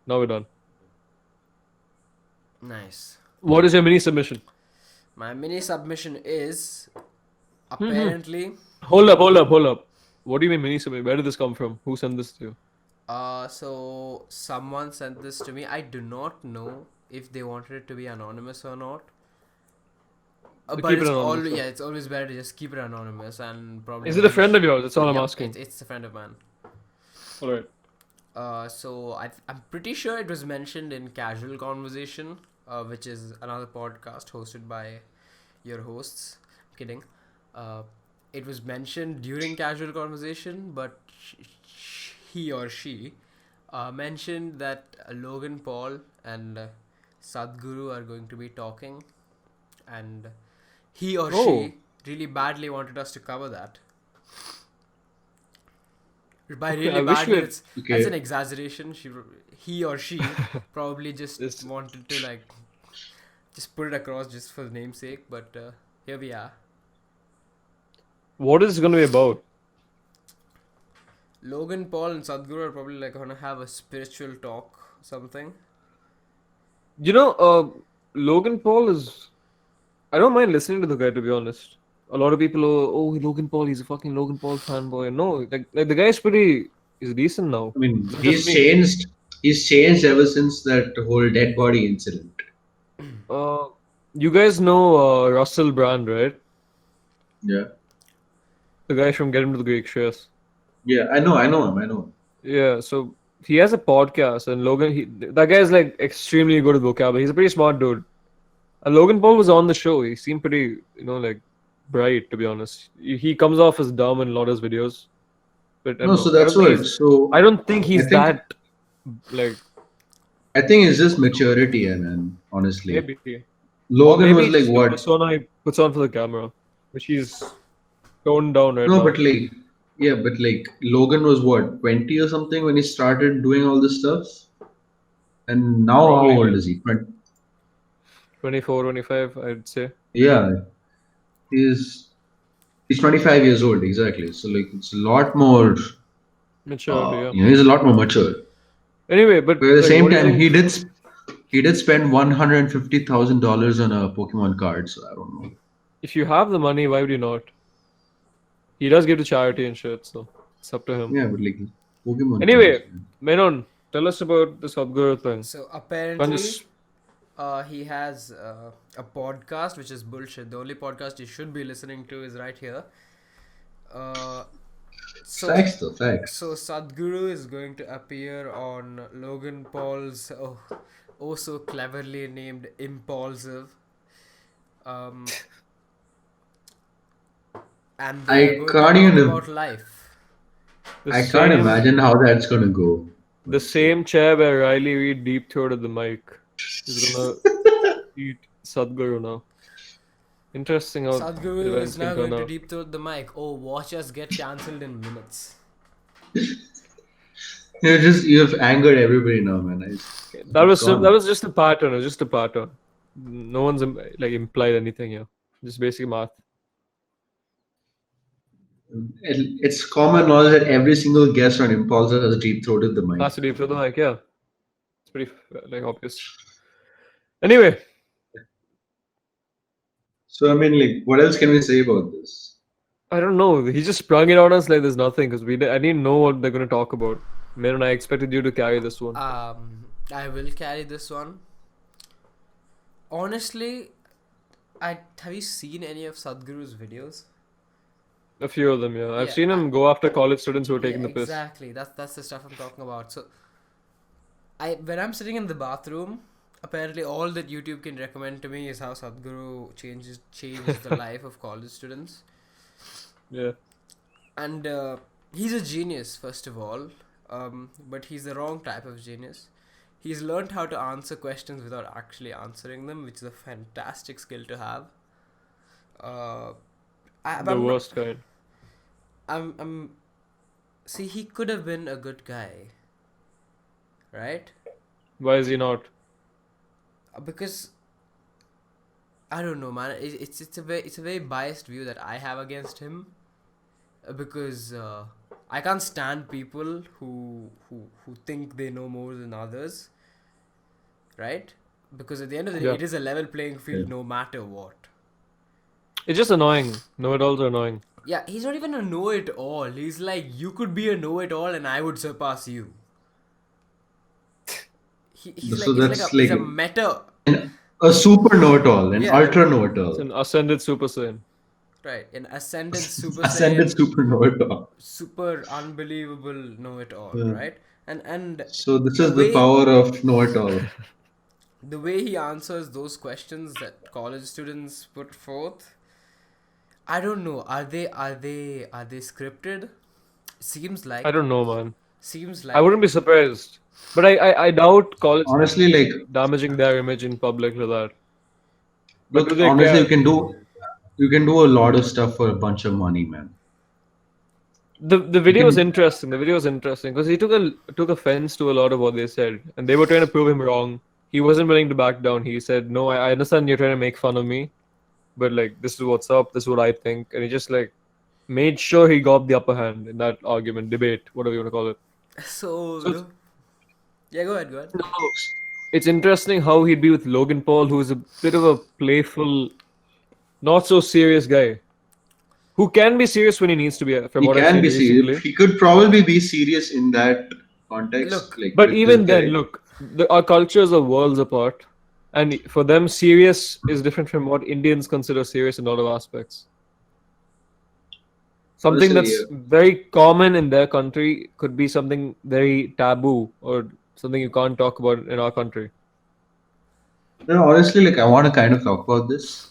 Now we're done. Nice. What is your mini submission? My mini submission is Mhm. apparently. Hold up. What do you mean mini submission? Where did this come from? Who sent this to you? So someone sent this to me. I do not know if they wanted it to be anonymous or not. So But keep it it's anonymous. always, yeah, it's always better to just keep it anonymous and probably Is it a friend of yours? That's all I'm Yep, asking. it's a friend of mine. All right. So I'm pretty sure it was mentioned in Casual Conversation, which is another podcast hosted by your hosts. Kidding. Uh, it was mentioned during Casual Conversation, but he or she mentioned that Logan Paul and Sadhguru are going to be talking, and he or Oh. she really badly wanted us to cover that. By Okay, really I wish we badly, had. that's an Okay, exaggeration. He or she probably just This. wanted to like just put it across just for the namesake. But here we are. What is it going to be about? Logan Paul and Sadhguru are probably like gonna have a spiritual talk, something. You know, Logan Paul is. I don't mind listening to the guy, to be honest. A lot of people, Logan Paul, he's a fucking Logan Paul fanboy. No, like the guy's pretty. He's decent now. I mean Not just he's me. changed. He's changed ever since that whole dead body incident. Uh, you guys know Russell Brand, right? Yeah, The guy from Get Him to the Greek Shares. yeah, I know him. I know him. Yeah, so he has a podcast, and that guy's like extremely good at vocabulary. He's a pretty smart dude. And Logan Paul was on the show. He seemed pretty, like bright, to be honest. He comes off as dumb in a lot of his videos, but I No, don't so know. I that's don't think what. he's. So I don't think I he's think that like I think it's just maturity, man. Honestly, maybe, or Logan maybe was it's like just the what? persona he puts on for the camera, which he's toned down right No, now. but like yeah, but like Logan was what 20 or something when he started doing all this stuff, and now how Probably old yeah. is he? 24, 25, I'd say. Yeah, he's he's 25 years old exactly. So like it's a lot more. Maturity, yeah. He's a lot more mature. Anyway, but But at the like, same what do you time, think? he did spend $150,000 on a Pokemon card. So I don't know. If you have the money, why would you not? He does give to charity and shit, so it's up to him. Yeah, but like Pokemon cards, Anyway, man. Menon, tell us about this Sadhguru thing. So Can't apparently, just he has a podcast, which is bullshit. The only podcast you should be listening to is right here. So Facts though, facts. So Sadhguru is going to appear on Logan Paul's oh so cleverly named Impulsive. Um, and they are I going to can't talk even. about life. the I can't same imagine how that's gonna go. the same chair where Riley Reid deep throated the mic is gonna eat Sadhguru now. Interesting how Sadhguru events is can now turn going to out. deep throat the mic. Oh, watch us get cancelled in minutes. You've angered everybody now, man. That was Gone. just a pattern. It was just a pattern. No one's like implied anything here. Just basic math. It's common knowledge that every single guest on Impulsor has deep throated the mic. Has to deep throat the mic, yeah. It's pretty like obvious. Anyway, So I mean, like, what else can we say about this? I don't know. He just sprung it on us like there's nothing because I didn't know what they're gonna talk about. Man, I expected you to carry this one. I will carry this one. Honestly, have you seen any of Sadhguru's videos? A few of them, yeah. I've Yeah, seen him go after college students who are yeah, taking the piss. exactly. That's the stuff I'm talking about. So, when I'm sitting in the bathroom, apparently all that YouTube can recommend to me is how Sadhguru changes the life of college students, Yeah. and he's a genius first of all, but he's the wrong type of genius. He's learned how to answer questions without actually answering them, which is a fantastic skill to have. Uh, The I'm not. worst kind. I'm. See, he could have been a good guy, right? Why is he not? Because I don't know, man. It's a very biased view that I have against him, because I can't stand people who think they know more than others, right? Because at the end of the day, Yeah. it is a level playing field, Yeah. no matter what. It's just annoying. Know-it-alls are annoying. Yeah, he's not even a know-it-all. He's like, you could be a know-it-all, and I would surpass you. He's So like, that's he's like a meta. a super know-it-all, an Yeah. ultra It's know-it-all, an ascended Super Saiyan. Right, an ascended Super ascended Saiyan, super know-it-all. super unbelievable know-it-all, Yeah. right? And So this the is the way power of know-it-all. the way he answers those questions that college students put forth, I don't know. Are they scripted? Seems I like don't know, man. seems I like wouldn't be surprised. But I doubt college Honestly, students like, damaging their image in public like that. But do look, they honestly, care? you can do a lot of stuff for a bunch of money, man. The You video was can, interesting. The video was interesting because he took offense to a lot of what they said, and they were trying to prove him wrong. He wasn't willing to back down. He said, "No, I understand you're trying to make fun of me, but like this is what's up. This is what I think." And he just like made sure he got the upper hand in that argument, debate, whatever you want to call it. so. So it's, Yeah, go ahead, go ahead. it's interesting how he'd be with Logan Paul, who's a bit of a playful, not so serious guy, who can be serious when he needs to be. From he what I've can seen be serious. recently. He could probably be serious in that context, Look, like But with this even then, guy. look, our cultures are worlds apart, and for them, serious is different from what Indians consider serious in a lot of aspects. Something Honestly, that's very common in their country could be something very taboo or something you can't talk about in our country. no, honestly, like I want to kind of talk about this.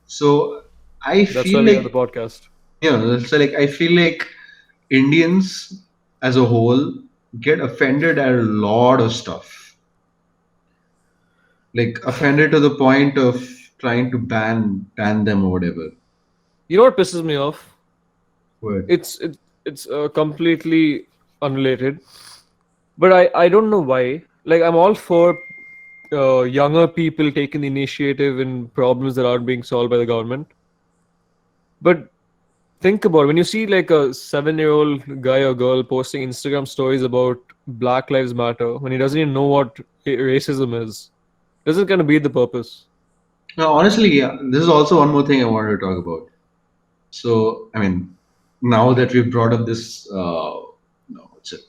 So I That's why feel we have the like, podcast. so like I feel like Indians as a whole get offended at a lot of stuff. Like offended to the point of trying to ban them or whatever. You know what pisses me off? What? It's completely unrelated, but I don't know why. Like I'm all for younger people taking the initiative in problems that aren't being solved by the government. But think about it. When you see like a 7-year-old guy or girl posting Instagram stories about Black Lives Matter when he doesn't even know what racism is, doesn't kind of beat the purpose. No, honestly, yeah. This is also one more thing I wanted to talk about. So, I mean, now that we've brought up this, no, what's it,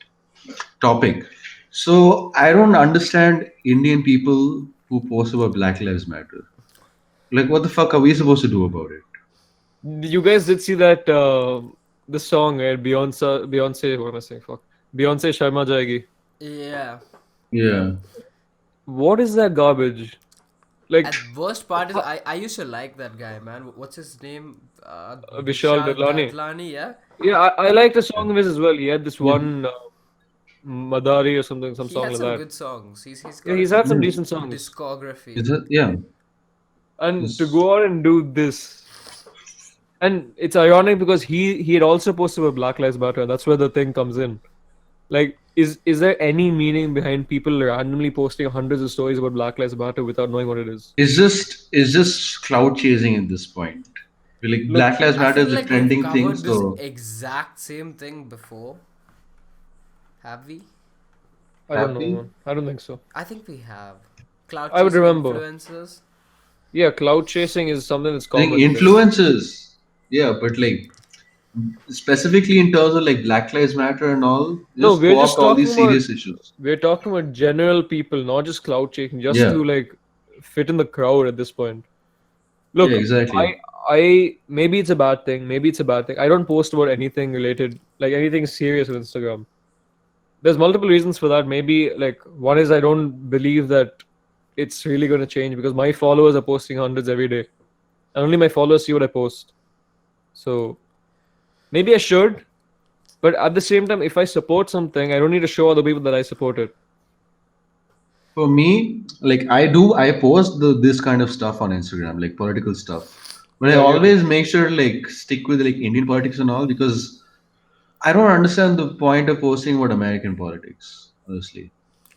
topic. So, I don't understand Indian people who post about Black Lives Matter. Like, what the fuck are we supposed to do about it? You guys did see that the song, right? Beyonce, what am I saying? Fuck. Beyonce Sharma Jayegi. yeah. Yeah. What is that garbage? Like And worst part is I used to like that guy, man. What's his name? Vishal Vishal Dadlani. Dadlani, yeah. Yeah, I like the song of his as well. He had this Yeah. one Madari or something, some He song had like some that. good songs. He's Yeah, got a he's had good some Yeah. decent songs. discography. Is it? Yeah. And to It's, go out and do this, and it's ironic because he had also posted about Black Lives Matter, and that's where the thing comes in. Like, is there any meaning behind people randomly posting hundreds of stories about Black Lives Matter without knowing what it is? it's just cloud chasing at this point. Like, Look, Black Lives I Matter feel is a like we've trending thing, covered this so exact same thing before. Have we? I don't know, happy. man. I don't think so. I think we have. Cloud I would chasing remember. influencers. Yeah, cloud chasing is something that's Like common. Like, influences, yeah, but like specifically in terms of like Black Lives Matter and all, No, just co-opt all these serious issues. we're talking about general people, not just cloud chasing, just Yeah, to like fit in the crowd at this point. yeah, Look, exactly. I maybe it's a bad thing, maybe it's a bad thing. I don't post about anything related, like anything serious on Instagram. There's multiple reasons for that. Maybe like one is I don't believe that it's really going to change because my followers are posting hundreds every day, and only my followers see what I post. So maybe I should, but at the same time, if I support something, I don't need to show other people that I support it. For me, like I post this kind of stuff on Instagram, like political stuff. But I Yeah, I get it. always make sure like stick with like Indian politics and all because I don't understand the point of posting about American politics, honestly.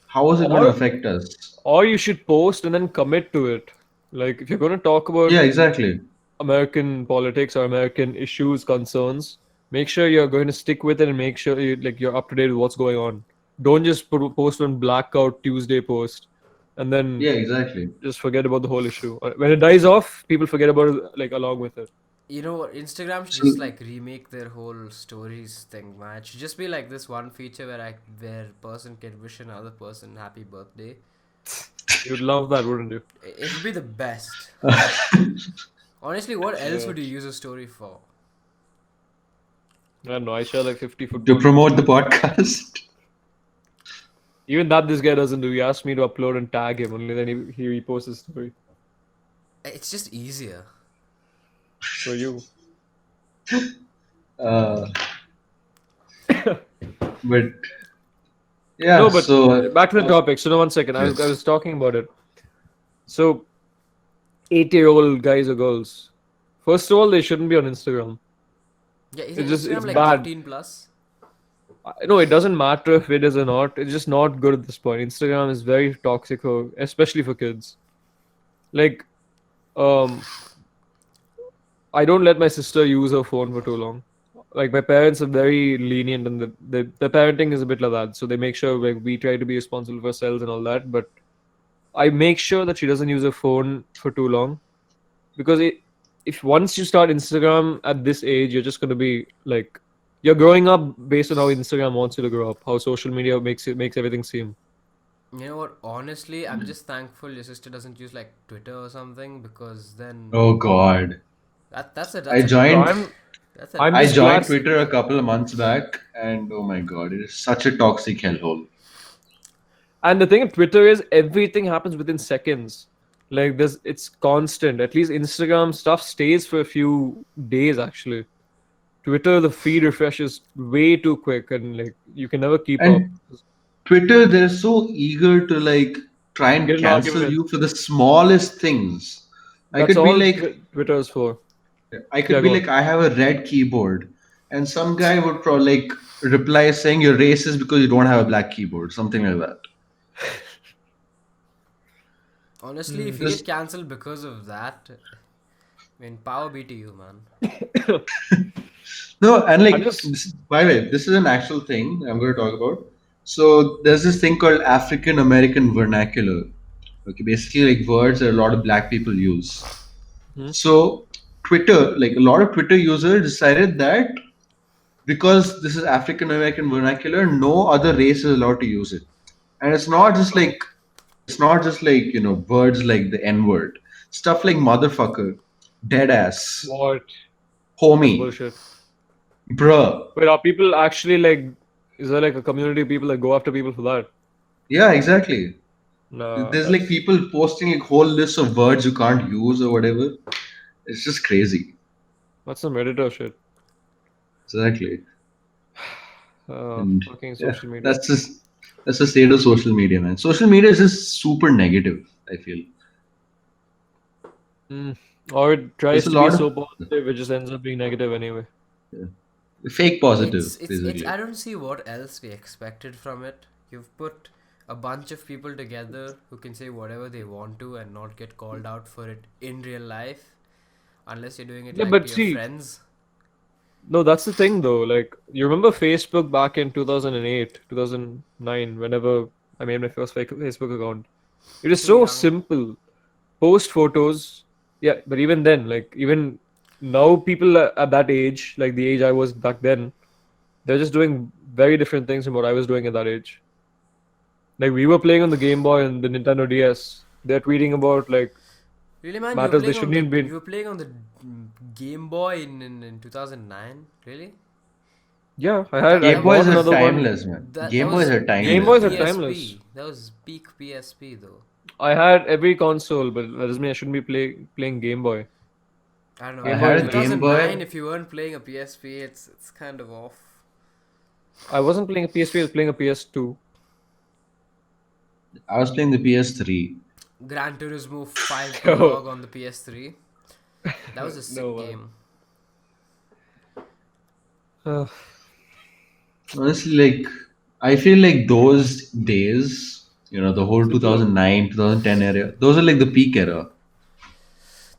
How is it going to Or affect us? or you should post and then commit to it. Like if you're going to talk about Yeah, exactly. American politics or American issues, concerns, make sure you're going to stick with it and make sure you're up to date with what's going on. Don't just post one blackout Tuesday post and then Yeah, exactly. just forget about the whole issue. When it dies off, people forget about it like along with it. You know what? Instagram should So just like remake their whole stories thing, man. It should just be like this one feature where person can wish another person happy birthday. You'd love that, wouldn't you? It'll be the best. Honestly, what else Yeah. would you use a story for? I don't know. I share like 50 to football memes. promote the podcast. Even that this guy doesn't do. He asked me to upload and tag him. Only then he reposts his story. It's just easier. So you. Uh, but yeah, No, but so back to the topic. So no, 1 second. I yes. was talking about it. So 8-year-old guys or girls. First of all, they shouldn't be on Instagram. Yeah, isn't It's Instagram like bad. 18 plus? No, it doesn't matter if it is or not. It's just not good at this point. Instagram is very toxic for, especially for kids. Like, um, I don't let my sister use her phone for too long. Like my parents are very lenient, and the parenting is a bit like that. So they make sure like we try to be responsible for ourselves and all that. But I make sure that she doesn't use her phone for too long because if once you start Instagram at this age, you're just gonna be like you're growing up based on how Instagram wants you to grow up, how social media makes everything seem. You know what? Honestly, I'm just thankful your sister doesn't use like Twitter or something because then Oh God, I that's a No, joined. that's a I'm I just joined glad. Twitter a couple of months back, and oh my God, it is such a toxic hellhole. And the thing with Twitter is everything happens within seconds. Like it's constant. At least Instagram stuff stays for a few days actually. Twitter, the feed refreshes way too quick, and like you can never keep up. And Twitter, they're so eager to like try and Get an cancel argument. you for the smallest things. I That's could be all like, Twitter is for. I could Yeah, be go on. like, I have a red keyboard, and some guy would probably like reply saying you're racist because you don't have a black keyboard, something like that. honestly, if you get Just cancelled because of that, I mean, power be to you, man. no, and I'm like, just by the way, this is an actual thing I'm going to talk about. So there's this thing called African American vernacular. Okay, basically like words that a lot of black people use. hmm? So Twitter, like a lot of Twitter users decided that because this is African American vernacular, no other race is allowed to use it. And it's not just like words like the N word. Stuff like motherfucker, dead ass, what? That's homie, bullshit. bruh. Wait, are people actually like? Is there like a community of people that go after people for that? Yeah, exactly. Nah, There's like people posting like whole lists of words you can't use or whatever. It's just crazy. that's some Redditor shit. Exactly. And Fucking yeah, social media. that's the state of social media, man. Social media is just super negative, I feel. Mm. Or it There's tries a to be lot so of positive, it just ends up being negative anyway. fake positive, It's I basically. don't see what else we expected from it. You've put a bunch of people together who can say whatever they want to and not get called out for it in real life, unless you're doing it Yeah, like but to your see, friends. no, that's the thing though. Like, you remember Facebook back in 2008, 2009, whenever I made my first Facebook account? It is Too so young. simple. Post photos. Yeah, but even then, like, even now people at that age, like the age I was back then, they're just doing very different things from what I was doing at that age. Like we were playing on the Game Boy and the Nintendo DS. They're tweeting about like Really, man, matters they shouldn't even be. you were playing on the Game Boy in 2009. Really? Yeah, I Game Boys bought are another one. timeless, man. That Game Boys was are Game timeless, Boys are man. timeless. That was peak PSP though. I had every console, but that doesn't mean I shouldn't be playing Game Boy. I don't know, I Game man. Boy In is had like Game 2009, Boy. if you weren't playing a PSP, it's kind of off. I wasn't playing a PSP, I was playing a PS2. I was playing the PS3. Gran Turismo 5 Oh, Prologue on the PS3. That was a sick no man. game. Uh, Honestly, like I feel like those days, the whole Super. 2009, 2010 era, those are like the peak era.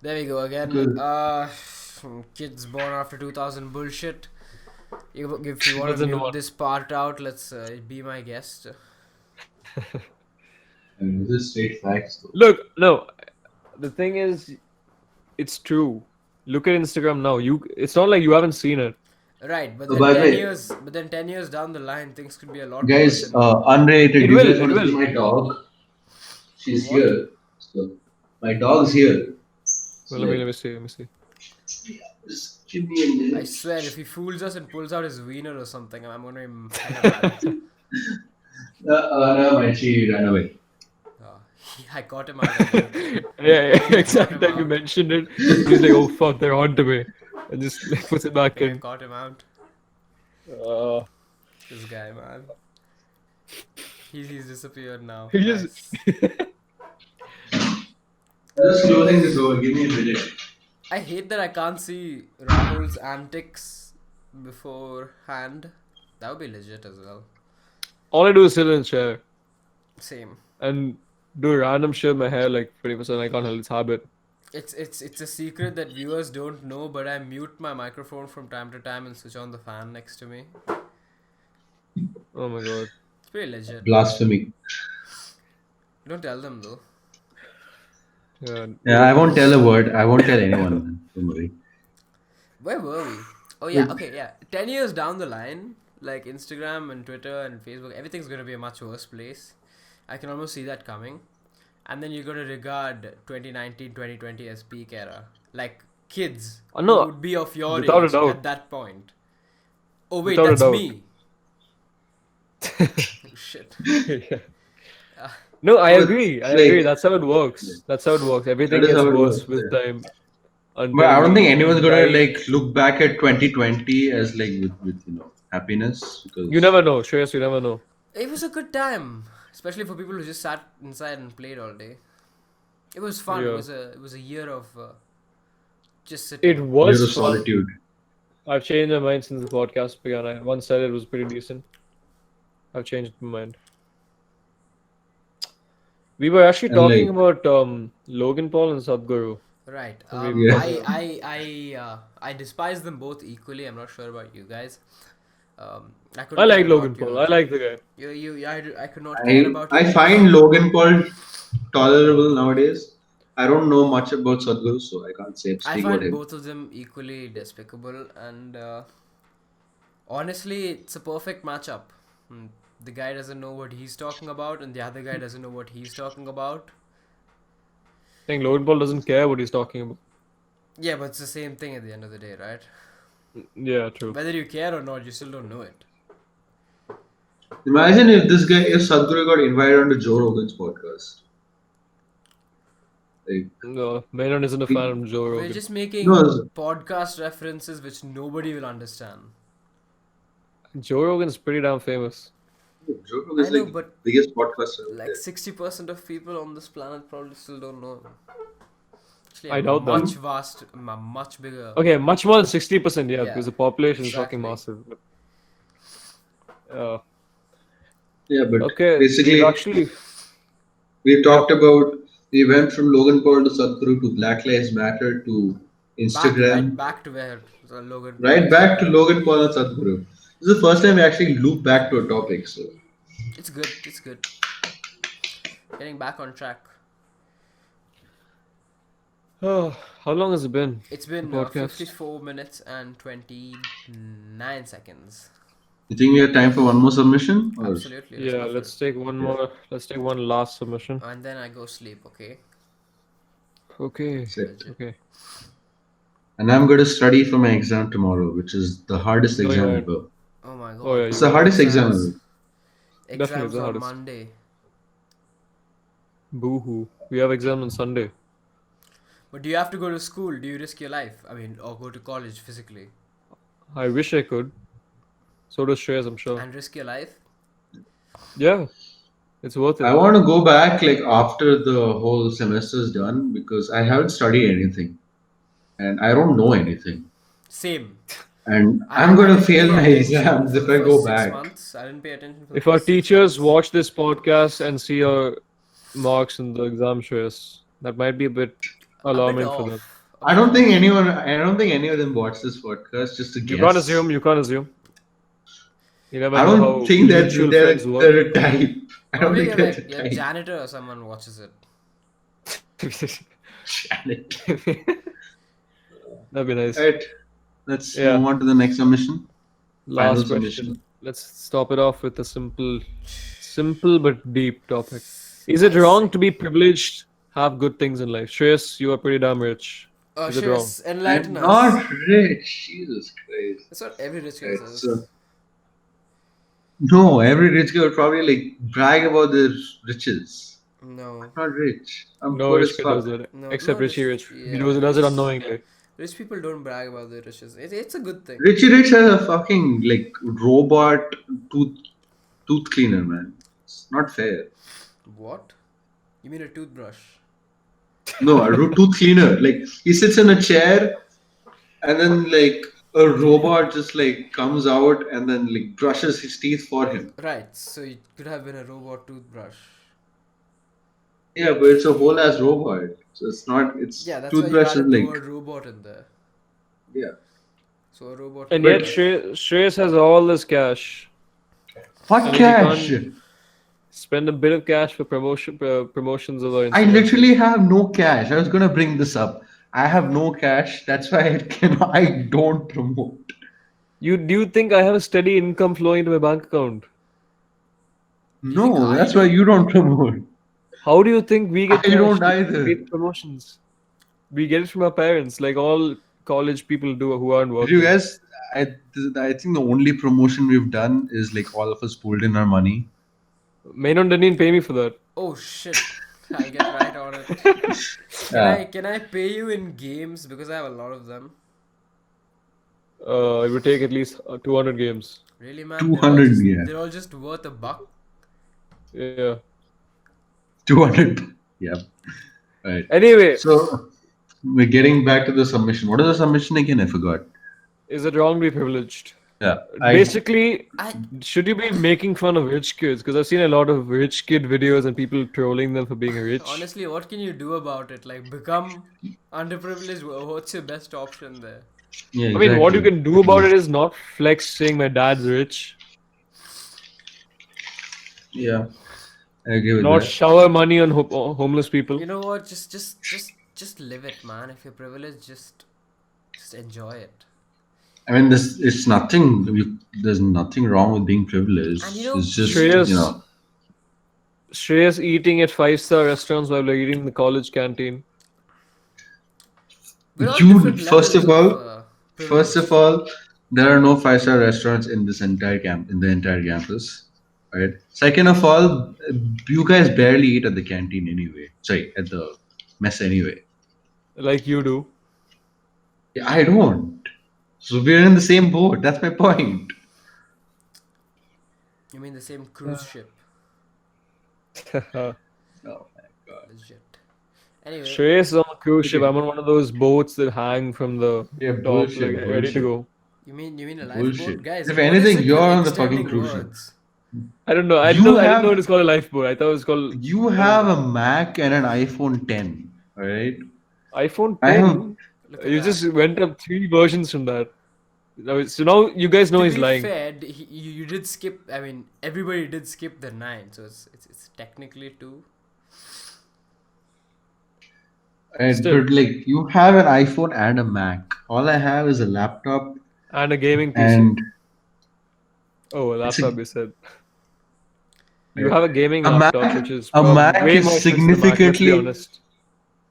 There we go again. Because Kids born after 2000 bullshit. If you want to Doesn't mute want. this part out, let's be my guest. I mean, this is straight facts, though. Look, no. The thing is, it's true. Look at Instagram now. It's not like you haven't seen it. Right, but Oh, then by the 10 way, years, but then 10 years down the line, things could be a lot worse. guys, And unrated. It Do you will. guys It want to see will. my dog? She's what? here. So my dog's here. So Well, like, let me see. Let me see. just give me a I minute. swear, if he fools us and pulls out his wiener or something, I'm gonna be hella mad. No, man, she ran away. I caught him out again. Yeah, Caught exactly. him Like you out. mentioned it. He's like, "Oh fuck, they're on to me," and just like, puts it back in. Caught him out. Uh, This guy, man. He's disappeared now. he just. Nice. Just closing the door. Give me a minute. I hate that I can't see Rahul's antics beforehand. That would be legit as well. All I do is sit in a chair Same. and do random shit with my hair, like 20%. I can't help its habit. It's a secret that viewers don't know, but I mute my microphone from time to time and switch on the fan next to me. Oh my god. It's pretty legit. Blasphemy. Don't tell them though. Yeah. Yeah, I won't tell a word. I won't tell anyone. Man. Don't worry. Where were we? Oh yeah, okay, yeah. 10 years down the line, like Instagram and Twitter and Facebook, everything's gonna be a much worse place. I can almost see that coming. And then you're gonna regard 2019, 2020 as peak era. Like kids who No, would be of your without a age doubt. at that point. Oh wait, Without a that's doubt. me. Oh, shit. Yeah. No, I But, agree. I like- agree. That's how it works. That's how it works. Everything That is gets how it worse works, with yeah. time. Until But I don't think we anyone's gonna die. like look back at 2020 as like with happiness because You never know, Shreyas. You never know. It was a good time, especially for people who just sat inside and played all day. It was fun. Yeah. It was a year of just sitting. It year of was fun. solitude. I've changed my mind since the podcast began. I once said it was pretty decent. I've changed my mind. We were actually And, talking like- about Logan Paul and Sadhguru. Right. Yeah. I despise them both equally. I'm not sure about you guys. I couldn't I like care Logan about Paul. you. I like the guy. I could not care about I you. find Logan Paul tolerable nowadays. I don't know much about Sadhguru, so I can't I speak about find him. both of them equally despicable, and honestly, it's a perfect matchup. The guy doesn't know what he's talking about, and the other guy doesn't know what he's talking about. I think Logan Paul doesn't care what he's talking about. Yeah, but it's the same thing at the end of the day, right? Yeah, true. Whether you care or not, you still don't know it. Imagine if Sadhguru got invited onto Joe Rogan's podcast. Like, No, Menon isn't a fan of Joe We're Rogan. just making No, it's- podcast references which nobody will understand. Joe Rogan's pretty damn famous. Joe Rogan is I know, like but biggest podcaster. out like there. 60% of people on this planet probably still don't know him. Actually, I doubt that. much bigger. Okay, much more than 60%, yeah, Yeah, because the population is fucking exactly. massive. Uh, Yeah, but okay, basically we've actually. we went from Logan Paul to Sadhguru to Black Lives Matter to Instagram, Back to where Logan. right back to Logan Paul and Sadhguru. This is the first time we actually loop back to a topic. So It's good. It's good. Getting back on track. Oh, how long has it been? It's The been podcast. 54 minutes and 29 seconds. You think we have time for one more submission? Or Absolutely, let's Yeah, go for it. let's take one yeah, more. Let's take one last submission. And then I go sleep, okay? Okay. set. Legit. Okay. And I'm going to study for my exam tomorrow, which is the hardest Going exam ahead. ever. Oh my Oh god, yeah, It's you the bro. will. hardest exam Exams. ever. Definitely Exams the on hardest. Monday. Boo-hoo. We have exam on Sunday. But do you have to go to school? Do you risk your life? I mean, or go to college physically I wish I could. So does Shreyas, I'm sure. and risk your life? Yeah, it's worth I it. want to go back like after the whole semester's done because I haven't studied anything and I don't know anything. Same. And I, I'm I going to didn't fail pay my attention exams for if the I go first six back. months. I didn't pay attention for the If our first 6 teachers months. watch this podcast and see our marks in the exam, Shreyas, that might be a bit A bit alarming for them. off. A bit off. I don't think any of them watch this podcast just to You can't guess. assume. You can't assume. You never I know don't how think that mutual they're, friends work. they're a type. I don't Probably think your, they're like the your type. janitor or someone watches it. Janet. That'd be nice. Alright, let's Yeah. move on to the next submission. Final Last submission. question. Let's stop it off with a simple but deep topic. Is it wrong to be privileged, have good things in life? Shreyas, you are pretty damn rich. Is it wrong? Shreyas, enlighten I'm us. not rich. Jesus Christ. That's what every rich guy Right, says. so, no, every rich guy would probably like brag about their riches. No. I'm not rich. I'm No poor rich as kid does fuck. that. No, Except no Richie rich. Rich. He Yeah, does it unknowingly. rich people don't brag about their riches. It's a good thing. Richie Rich has a fucking like robot tooth cleaner, man. It's not fair. What? You mean a toothbrush? No, a tooth cleaner. Like he sits in a chair and then like a robot just like comes out and then like brushes his teeth for him. Right, so it could have been a robot toothbrush. Yeah, but it's a whole ass robot. So it's not. It's Yeah, that's why you toothbrush is added the like word robot in there. yeah. So a robot And yet toothbrush. Shreyas has all this cash. What And he cash? can't spend a bit of cash for promotions of our I influencers. literally have no cash. I was gonna bring this up. I have no cash. That's why I don't promote. Do you think I have a steady income flowing into my bank account? you think No, I that's do? why you don't promote. How do you think we get I cash don't to either. pay the promotions? We get it from our parents, like all college people do who aren't Did working. you guys? I I think the only promotion we've done is like all of us pulled in our money. Menon didn't even pay me for that. Oh shit! I'll get right on it. Can I pay you in games because I have a lot of them? It would take at least 200 games. Really, man? 200, yeah. They're all just worth $1. Yeah. 200. Yeah. Right. Anyway, So we're getting back to the submission. What is the submission again? I forgot. is it wrong to be privileged? Yeah. Basically, I should you be making fun of rich kids? Because I've seen a lot of rich kid videos and people trolling them for being rich. honestly, what can you do about it? Like become underprivileged. What's your best option there? Yeah. I mean, what you exactly. can do about it is not flex saying my dad's rich, Yeah. I agree with not that. shower money on homeless people. You know what? Just live it, man. If you're privileged, just enjoy it. I mean, it's nothing. There's nothing wrong with being privileged. And you know, It's just Shreyas, you know. Shreyas eating at 5-star restaurants while we're eating in the college canteen. we're all You different first of levels all, privilege. first of all, there are no 5-star restaurants in this entire in the entire campus. Right. Second of all, you guys barely eat at the canteen anyway. Sorry, at the mess anyway. Like you do. Yeah, I don't. So we're in the same boat. That's my point. You mean the same cruise ship? Oh my god. Legit. Anyway, Shreyas is on a cruise ship. Okay. I'm on one of those boats that hang from the Yeah, top, bullshit, like ready to bullshit. go. you mean a Bullshit. lifeboat, guys? If what is anything, it you're with on the fucking extending cruise ship. words? I don't know. I You didn't know have- it was called a lifeboat. I thought it was called You have a Mac and an iPhone 10. All right. iPhone I 10. have- Look at You that. just went up 3 versions from that. So now you guys know To he's be lying. fair, you did skip. I mean, everybody did skip the 9, so it's technically 2. Right, Still, but like you have an iPhone and a Mac. All I have is a laptop, and a gaming PC. and Oh, a it's a laptop, you said. You right. have a gaming A Mac. laptop, which is A Mac way more is expensive than Mac. Let's be significantly honest.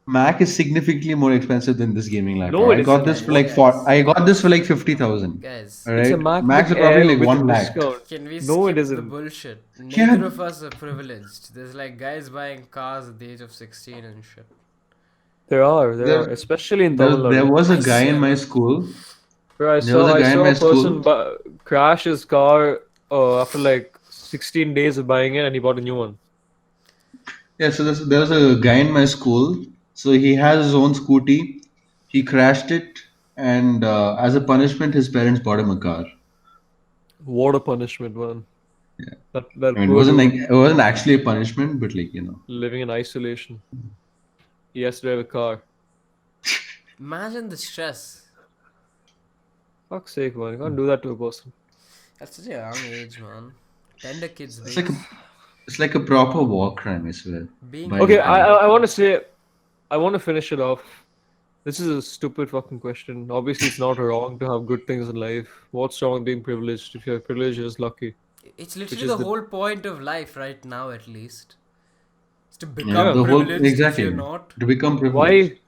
Mac is significantly more expensive than this gaming laptop. No, it I got isn't. this for Guys, like What? four. guys, I got this for guys, like 50,000. guys. All It's a right, Macs MacBook are probably Air like with a one lakh. discount. Can we No, it skip the isn't. bullshit? Neither Yeah, of us are privileged. There's like guys buying cars at the age of 16 and shit. There are, there, especially in Tamil there Nadu. was a I guy in my swear. school. Where There was a I guy in saw my a person school. crash his car after like 16 days of buying it, and he bought a new one. Yeah, so there was a guy in my school. So he has his own scooty. He crashed it, and as a punishment, his parents bought him a car. What a punishment, man! Yeah, That I mean, poor dude it wasn't actually a punishment, but like living in isolation. He has to drive a car. Imagine the stress. Fuck's sake, man! You can't do that to a person. At such a young age, man. Tender kids, it's like these. it's like a proper war crime, I swear. Being Buying Okay, a car. I want to say, I want to finish it off. This is a stupid fucking question. Obviously, it's not wrong to have good things in life. What's wrong with being privileged? If you're privileged, you're just lucky. It's Which literally is the the whole point of life right now, at least. It's to Yeah, become the whole privileged if you're exactly not. to become privileged.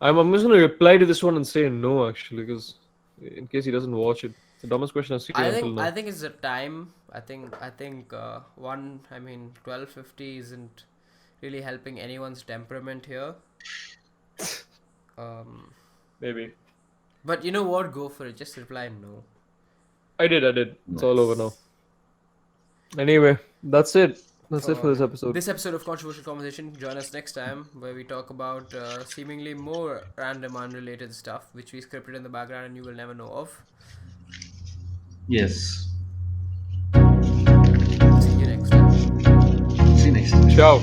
why? I'm just gonna reply to this one and say no, actually, because in case he doesn't watch it, it's the dumbest question I've seen until now. I think it's the time. I think 1250 isn't really helping anyone's temperament here. Maybe. But you know what? Go for it. Just reply no. I did. It's all over now. Anyway, that's it. That's it for this episode. This episode of Controversial Conversation. Join us next time where we talk about seemingly more random, unrelated stuff which we scripted in the background and you will never know of. Yes. See you next time. See you next time. Ciao.